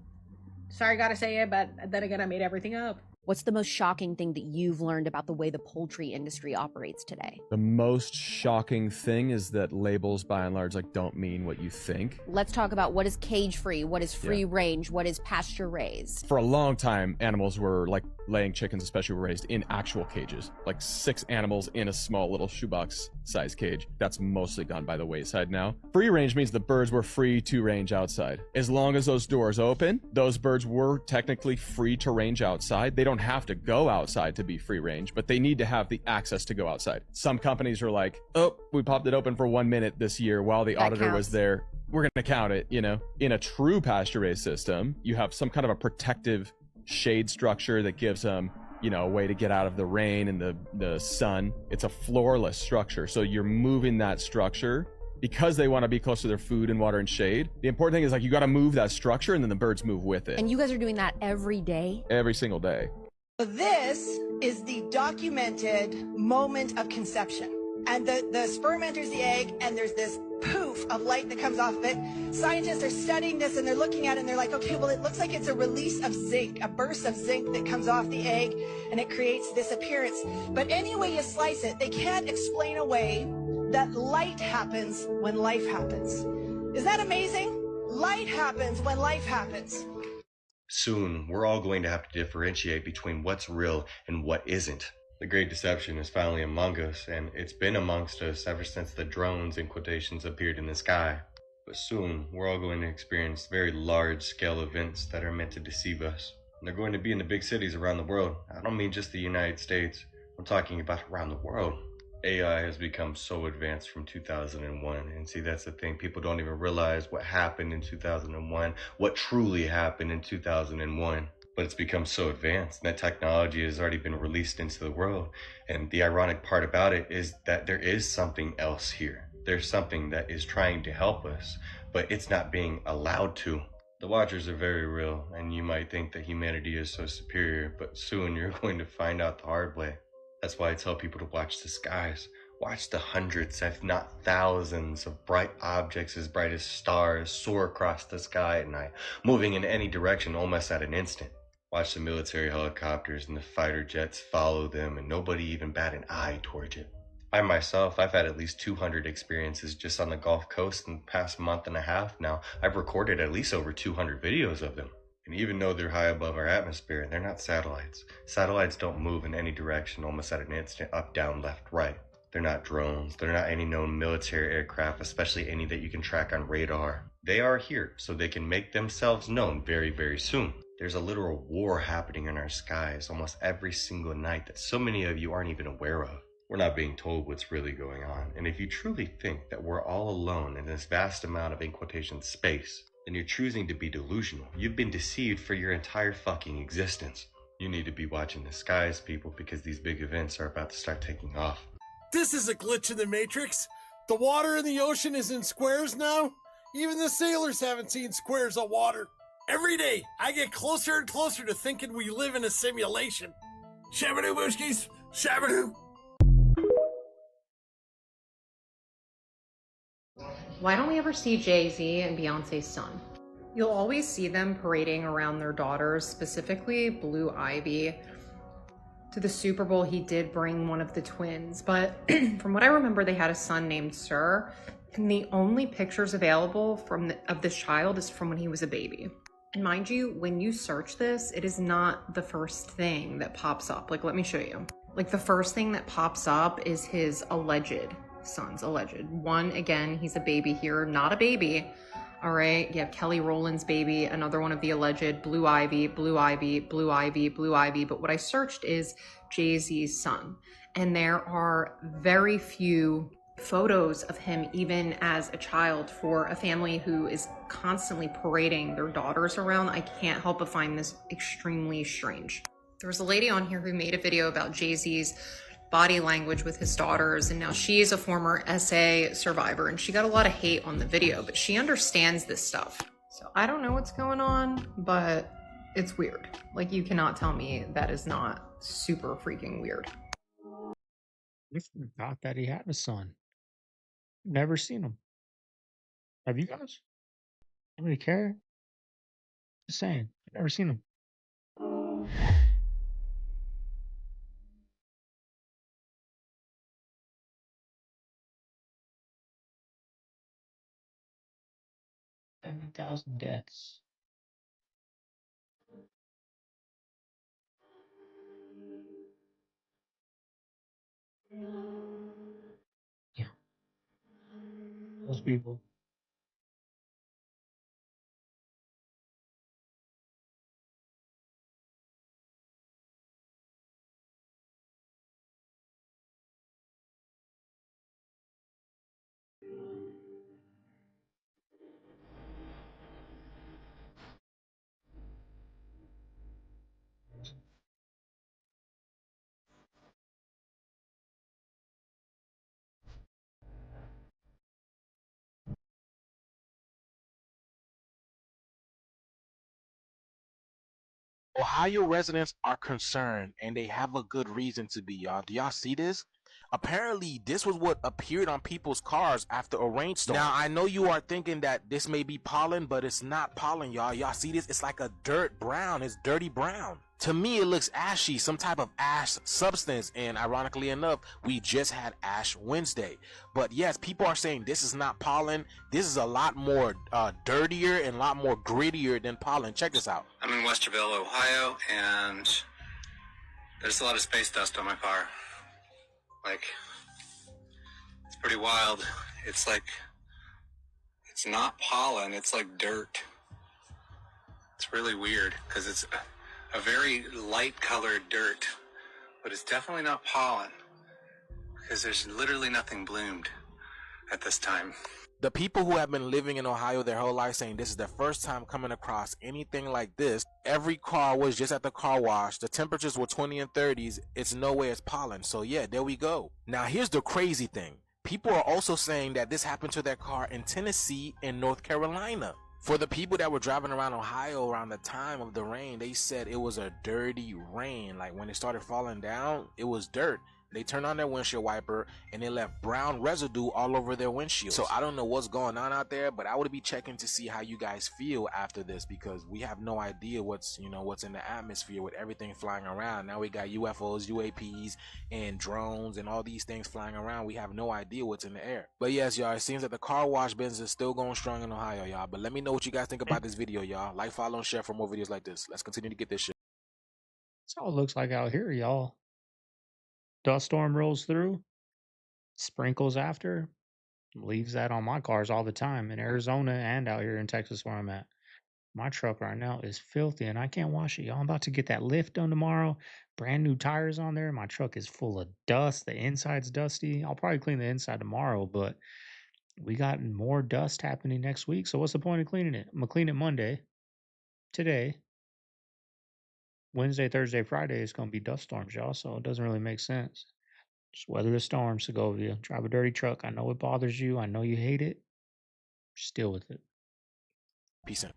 Sorry, gotta say it, but then again, I made everything up. What's the most shocking thing that you've learned about the way the poultry industry operates today? The most shocking thing is that labels, by and large, like don't mean what you think. Let's talk about what is cage-free, what is free range, what is pasture-raised. For a long time, animals were like laying chickens, especially, were raised in actual cages, like 6 animals in a small little shoebox size cage. That's mostly gone by the wayside now. Free range means the birds were free to range outside. As long as those doors open, those birds were technically free to range outside. They don't have to go outside to be free range, but they need to have the access to go outside. Some companies are like, oh, we popped it open for 1 minute this year while the auditor was there. We're going to count it, you know? In a true pasture-raised system, you have some kind of a protective shade structure that gives them, you know, a way to get out of the rain and the sun. It's a floorless structure. So you're moving that structure because they want to be close to their food and water and shade. The important thing is like, you got to move that structure and then the birds move with it. And you guys are doing that every day? Every single day. This is the documented moment of conception. And the sperm enters the egg and there's this poof of light that comes off of it. Scientists are studying this and they're looking at it and they're like, okay, well, it looks like it's a release of zinc, a burst of zinc that comes off the egg and it creates this appearance. But any way you slice it, they can't explain away that light happens when life happens. Isn't that amazing? Light happens when life happens. Soon, we're all going to have to differentiate between what's real and what isn't. The Great Deception is finally among us, and it's been amongst us ever since the drones in quotations appeared in the sky. But soon, we're all going to experience very large-scale events that are meant to deceive us. And they're going to be in the big cities around the world. I don't mean just the United States. I'm talking about around the world. AI has become so advanced from 2001, and see, that's the thing. People don't even realize what happened in 2001, what truly happened in 2001. But it's become so advanced, and that technology has already been released into the world. And the ironic part about it is that there is something else here. There's something that is trying to help us, but it's not being allowed to. The Watchers are very real, and you might think that humanity is so superior, but soon you're going to find out the hard way. That's why I tell people to watch the skies. Watch the hundreds, if not thousands, of bright objects as bright as stars soar across the sky at night, moving in any direction almost at an instant. Watch the military helicopters and the fighter jets follow them, and nobody even bat an eye towards it. I myself, I've had at least 200 experiences just on the Gulf Coast in the past month and a half now. I've recorded at least over 200 videos of them. And even though they're high above our atmosphere, they're not satellites. Satellites don't move in any direction almost at an instant, up, down, left, right. They're not drones. They're not any known military aircraft, especially any that you can track on radar. They are here so they can make themselves known very, very soon. There's a literal war happening in our skies almost every single night that so many of you aren't even aware of. We're not being told what's really going on. And if you truly think that we're all alone in this vast amount of, in quotation, space, then you're choosing to be delusional. You've been deceived for your entire fucking existence. You need to be watching the skies, people, because these big events are about to start taking off. This is a glitch in the Matrix. The water in the ocean is in squares now. Even the sailors haven't seen squares of water. Every day, I get closer and closer to thinking we live in a simulation. Shabadoo, Booskies! Shabadoo! Why don't we ever see Jay-Z and Beyonce's son? You'll always see them parading around their daughters, specifically Blue Ivy. To the Super Bowl, he did bring one of the twins, but from what I remember, they had a son named Sir, and the only pictures available of this child is from when he was a baby. And mind you, when you search this, it is not the first thing that pops up. Like, let me show you. Like, the first thing that pops up is his alleged sons, alleged. One, again, he's a baby here, not a baby. All right, you have Kelly Rowland's baby, another one of the alleged, Blue Ivy, Blue Ivy, Blue Ivy, Blue Ivy. But what I searched is Jay-Z's son. And there are very few photos of him even as a child. For a family who is constantly parading their daughters around, I can't help but find this extremely strange. There was a lady on here who made a video about Jay-Z's body language with his daughters, and now she is a former SA survivor, and she got a lot of hate on the video, but she understands this stuff. So I don't know what's going on, but it's weird. Like, you cannot tell me that is not super freaking weird. I forgot that he had a son. Never seen him. Have you guys? Anybody care? Just saying. Never seen him. $70,000 deaths. Yeah. Those people. Ohio residents are concerned, and they have a good reason to be, y'all. Do y'all see this? Apparently, this was what appeared on people's cars after a rainstorm. Now, I know you are thinking that this may be pollen, but it's not pollen, y'all. Y'all see this? It's like a dirt brown. It's dirty brown. To me, it looks ashy, some type of ash substance. And ironically enough, we just had Ash Wednesday. But yes, people are saying this is not pollen. This is a lot more dirtier and a lot more grittier than pollen. Check this out. I'm in Westerville, Ohio, and There's a lot of space dust on my car. Like, it's pretty wild. It's like, it's not pollen, it's like dirt. It's really weird because it's a very light colored dirt, but it's definitely not pollen because there's literally nothing bloomed at this time. The people who have been living in Ohio their whole life saying this is their first time coming across anything like this. Every car was just at the car wash. The temperatures were 20 and 30s. It's no way it's pollen. So yeah, there we go. Now here's the crazy thing. People are also saying that this happened to their car in Tennessee and North Carolina. For the people that were driving around Ohio around the time of the rain, they said it was a dirty rain. Like when it started falling down, it was dirt. They turned on their windshield wiper and they left brown residue all over their windshield. So I don't know what's going on out there, but I would be checking to see how you guys feel after this, because we have no idea what's in the atmosphere with everything flying around. Now we got UFOs, UAPs, and drones and all these things flying around. We have no idea what's in the air. But yes, y'all, it seems that the car wash business is still going strong in Ohio, y'all. But let me know what you guys think about this video, y'all. Like, follow, and share for more videos like this. Let's continue to get this shit. That's all it looks like out here, y'all. Dust storm rolls through, sprinkles after, leaves that on my cars all the time in Arizona and out here in Texas where I'm at. My truck right now is filthy and I can't wash it, y'all. I'm about to get that lift done tomorrow. Brand new tires on there. My truck is full of dust. The inside's dusty. I'll probably clean the inside tomorrow, but we got more dust happening next week. So what's the point of cleaning it? I'm going to clean it Monday. Today. Wednesday, Thursday, Friday is going to be dust storms, y'all. So it doesn't really make sense. Just weather the storm, Segovia. Drive a dirty truck. I know it bothers you. I know you hate it. Just deal with it. Peace out.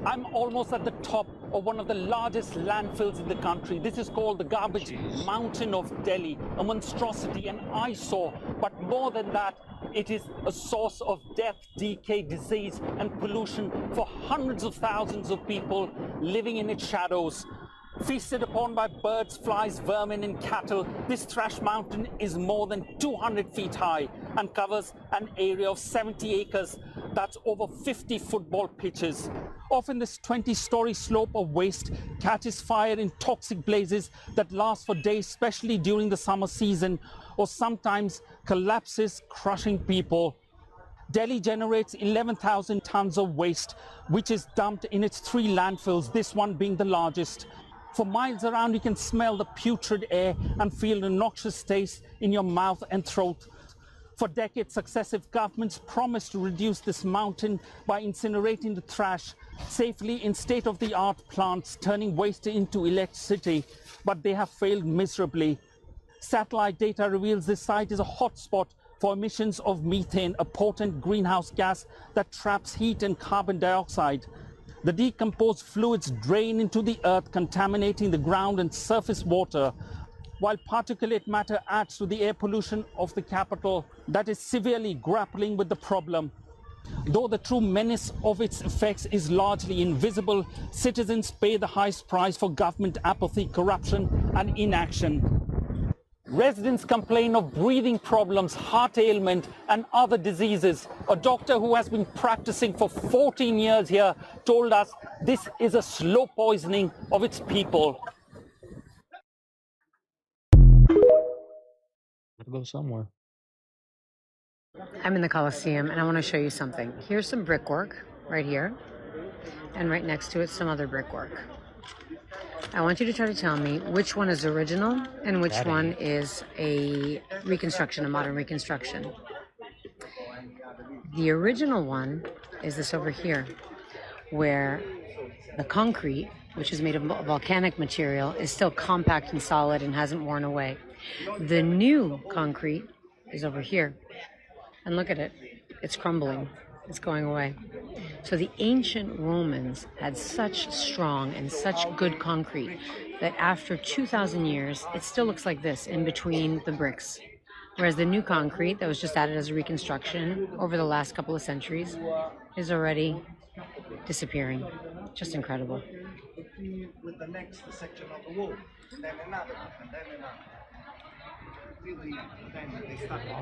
I'm almost at the top of one of the largest landfills in the country. This is called the Garbage Mountain of Delhi, a monstrosity, an eyesore. But more than that, it is a source of death, decay, disease, and pollution for hundreds of thousands of people living in its shadows. Feasted upon by birds, flies, vermin, and cattle, this trash mountain is more than 200 feet high and covers an area of 70 acres. That's over 50 football pitches. Often this 20-story slope of waste catches fire in toxic blazes that last for days, especially during the summer season, or sometimes collapses, crushing people. Delhi generates 11,000 tons of waste, which is dumped in its 3 landfills, this one being the largest. For miles around, you can smell the putrid air and feel the noxious taste in your mouth and throat. For decades, successive governments promised to reduce this mountain by incinerating the trash safely in state-of-the-art plants, turning waste into electricity, but they have failed miserably. Satellite data reveals this site is a hotspot for emissions of methane, a potent greenhouse gas that traps heat and carbon dioxide. The decomposed fluids drain into the earth, contaminating the ground and surface water, while particulate matter adds to the air pollution of the capital that is severely grappling with the problem. Though the true menace of its effects is largely invisible, citizens pay the highest price for government apathy, corruption, and inaction. Residents complain of breathing problems, heart ailment, and other diseases. A doctor who has been practicing for 14 years here told us this is a slow poisoning of its people. Gotta go somewhere. I'm in the Coliseum and I want to show you something. Here's some brickwork right here, and right next to it some other brickwork. I want you to try to tell me which one is original and which one is a reconstruction, a modern reconstruction. The original one is this over here, where the concrete, which is made of volcanic material, is still compact and solid and hasn't worn away. The new concrete is over here. And look at it. It's crumbling. It's going away. So the ancient Romans had such strong and such good concrete that after 2,000 years, it still looks like this in between the bricks. Whereas the new concrete that was just added as a reconstruction over the last couple of centuries is already disappearing. Just incredible. With the next section of the wall, and then another, and then another.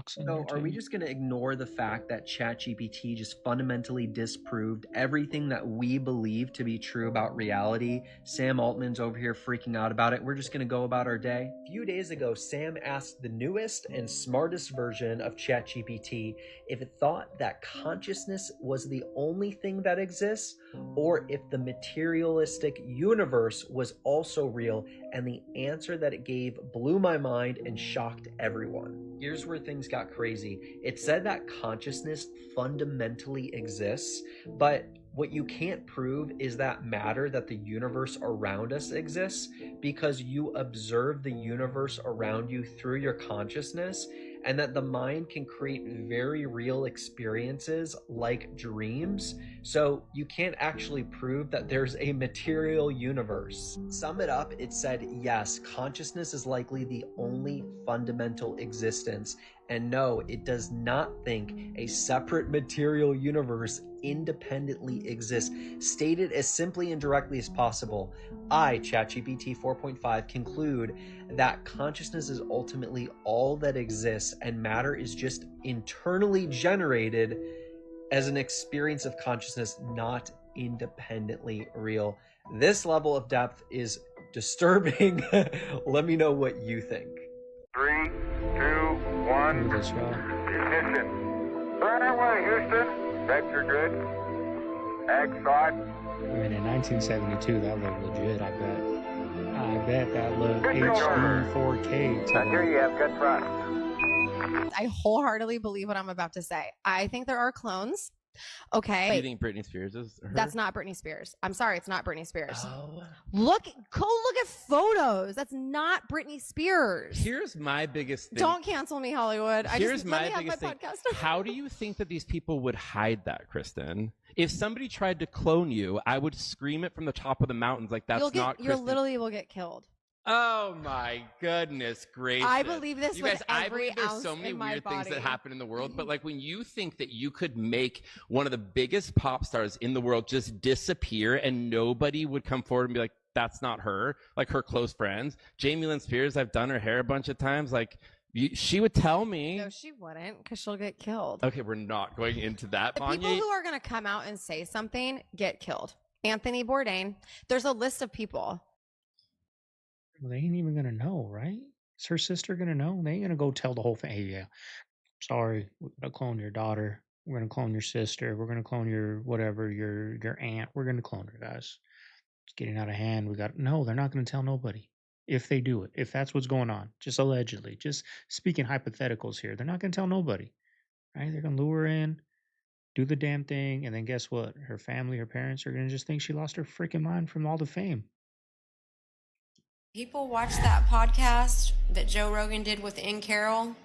So are we just going to ignore the fact that ChatGPT just fundamentally disproved everything that we believe to be true about reality? Sam Altman's over here freaking out about it. We're just going to go about our day. A few days ago, Sam asked the newest and smartest version of ChatGPT if it thought that consciousness was the only thing that exists, or if the materialistic universe was also real, and the answer that it gave blew my mind and shocked everyone. Here's where things got crazy. It said that consciousness fundamentally exists, but what you can't prove is that matter, that the universe around us exists, because you observe the universe around you through your consciousness, and that the mind can create very real experiences like dreams. So you can't actually prove that there's a material universe. Sum it up, it said, yes, consciousness is likely the only fundamental existence. And no, it does not think a separate material universe independently exists. Stated as simply and directly as possible, I, ChatGPT 4.5, conclude that consciousness is ultimately all that exists, and matter is just internally generated as an experience of consciousness, not independently real. This level of depth is disturbing. Let me know what you think. 3, 2, 1. Ignition. Right away, Houston. Vector good. X-Side. I mean, in 1972, that looked legit, I bet. I bet that looked HD 4K. I hear you have good trust. I wholeheartedly believe what I'm about to say. I think there are clones. Okay. You think Britney Spears is her? That's not Britney Spears. I'm sorry, it's not Britney Spears. Oh. Go look at photos. That's not Britney Spears. Here's my biggest thing. Don't cancel me, Hollywood. Here's let me my have biggest my thing. podcast. How do you think that these people would hide that, Kristen? If somebody tried to clone you, I would scream it from the top of the mountains like that's not You Kristen. literally will get killed. Oh my goodness gracious. I believe this you with guys, I every believe there's ounce so many in my weird things that body. happen in the world, but like when you think that you could make one of the biggest pop stars in the world just disappear and nobody would come forward and be like, that's not her, like her close friends. Jamie Lynn Spears, I've done her hair a bunch of times, like she would tell me. No, she wouldn't, because she'll get killed. Okay, we're not going into that. The people who are going to come out and say something get killed. Anthony Bourdain. There's a list of people. Well, they ain't even gonna know, right? Is her sister gonna know? They ain't gonna go tell the whole family, hey, yeah, sorry, we're gonna clone your daughter. We're gonna clone your sister. We're gonna clone your whatever, your aunt. We're gonna clone her, guys. It's getting out of hand. No, they're not gonna tell nobody. If they do it, if that's what's going on, just allegedly, just speaking hypotheticals here, they're not gonna tell nobody, right? They're gonna lure her in, do the damn thing, and then guess what? Her family, her parents are gonna just think she lost her freaking mind from all the fame. People watch that podcast that Joe Rogan did with In Carroll.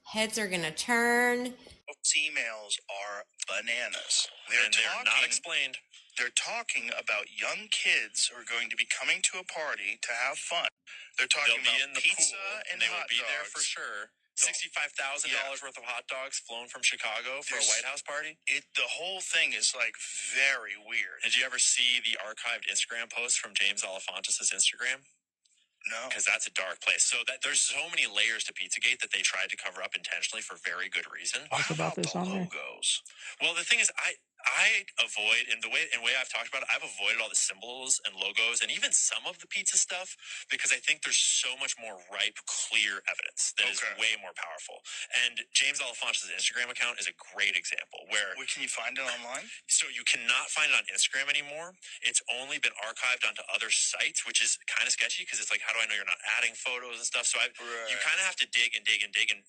Heads are gonna turn. Emails are bananas. They're not explained. They're talking about young kids who are going to be coming to a party to have fun. They're talking about pizza and they hot will be there dogs. for sure. $65,000 worth of hot dogs flown from Chicago for a White House party. The whole thing is like very weird. Did you ever see the archived Instagram post from James Alefantis' Instagram? No. Because that's a dark place. So that there's so many layers to Pizzagate that they tried to cover up intentionally for very good reason. Talk about this on there. Well, the thing is, I avoid in the way I've talked about it, I've avoided all the symbols and logos and even some of the pizza stuff because I think there's so much more ripe, clear evidence that is way more powerful. And James Alefantis' Instagram account is a great example where Can you find it online? So you cannot find it on Instagram anymore. It's only been archived onto other sites, which is kind of sketchy because it's like, how do I know you're not adding photos and stuff? So you kind of have to dig and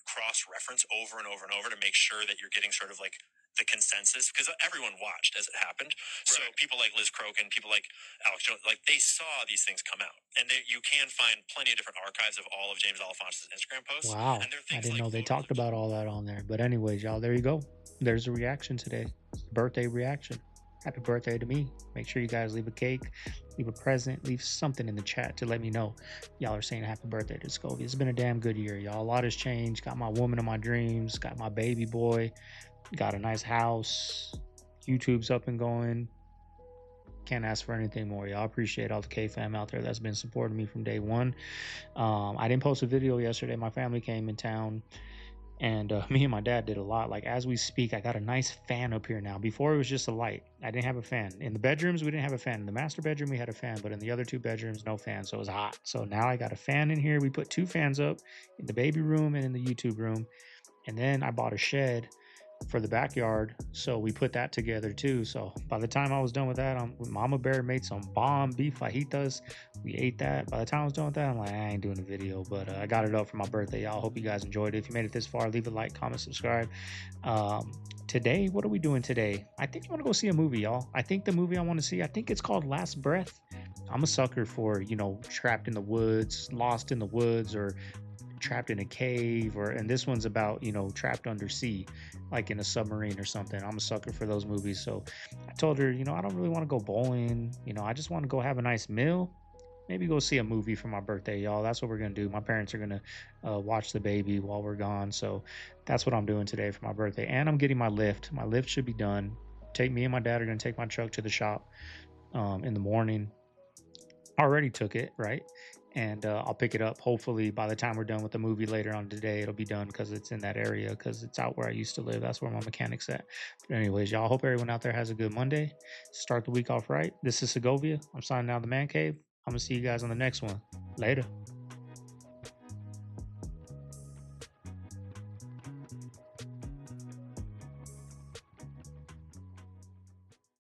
cross-reference over and over and over to make sure that you're getting sort of like the consensus, because everyone watched as it happened. So people like Liz Crokin, people like Alex Jones, like they saw these things come out, and you can find plenty of different archives of all of James Alefantis' Instagram posts. Wow, And there are I things didn't like know they talked about all that on there. But anyways, y'all, there you go. There's a reaction today. Birthday reaction. Happy birthday to me. Make sure you guys leave a cake, leave a present, leave something in the chat to let me know y'all are saying happy birthday to Scovey. It's been a damn good year, y'all. A lot has changed. Got my woman of my dreams, got my baby boy, got a nice house, YouTube's up and going. Can't ask for anything more. Y'all appreciate all the CaveFam out there that's been supporting me from day one. I didn't post a video yesterday. My family came in town, and me and my dad did a lot. Like, as we speak, I got a nice fan up here now. Before, it was just a light. I didn't have a fan. In the bedrooms, we didn't have a fan. In the master bedroom, we had a fan, but in the other two bedrooms, no fan, so it was hot. So now I got a fan in here. We put 2 fans up in the baby room and in the YouTube room. And then I bought a shed for the backyard, so we put that together too. So by the time I was done with that, Mama Bear made some bomb beef fajitas. We ate that. By the time I was done with that, I'm like, I ain't doing a video, but I got it up for my birthday, y'all. Hope you guys enjoyed it. If you made it this far, leave a like, comment, subscribe. Today, what are we doing today? I think I want to go see a movie, y'all. I think the movie I want to see, I think it's called Last Breath. I'm a sucker for, you know, trapped in the woods, lost in the woods, or trapped in a cave, and this one's about, you know, trapped under sea, like in a submarine or something. I'm a sucker for those movies. So I told her, you know, I don't really want to go bowling, you know, I just want to go have a nice meal, maybe go see a movie for my birthday, y'all. That's what we're gonna do. My parents are gonna watch the baby while we're gone, so that's what I'm doing today for my birthday. And I'm getting my lift should be done. Me and my dad are gonna take my truck to the shop in the morning. I already took it, right? And I'll pick it up. Hopefully by the time we're done with the movie later on today, it'll be done, because it's in that area, because it's out where I used to live. That's where my mechanic's at. But anyways, y'all, hope everyone out there has a good Monday. Start the week off right. This is Segovia. I'm signing out of the Man Cave. I'm going to see you guys on the next one. Later.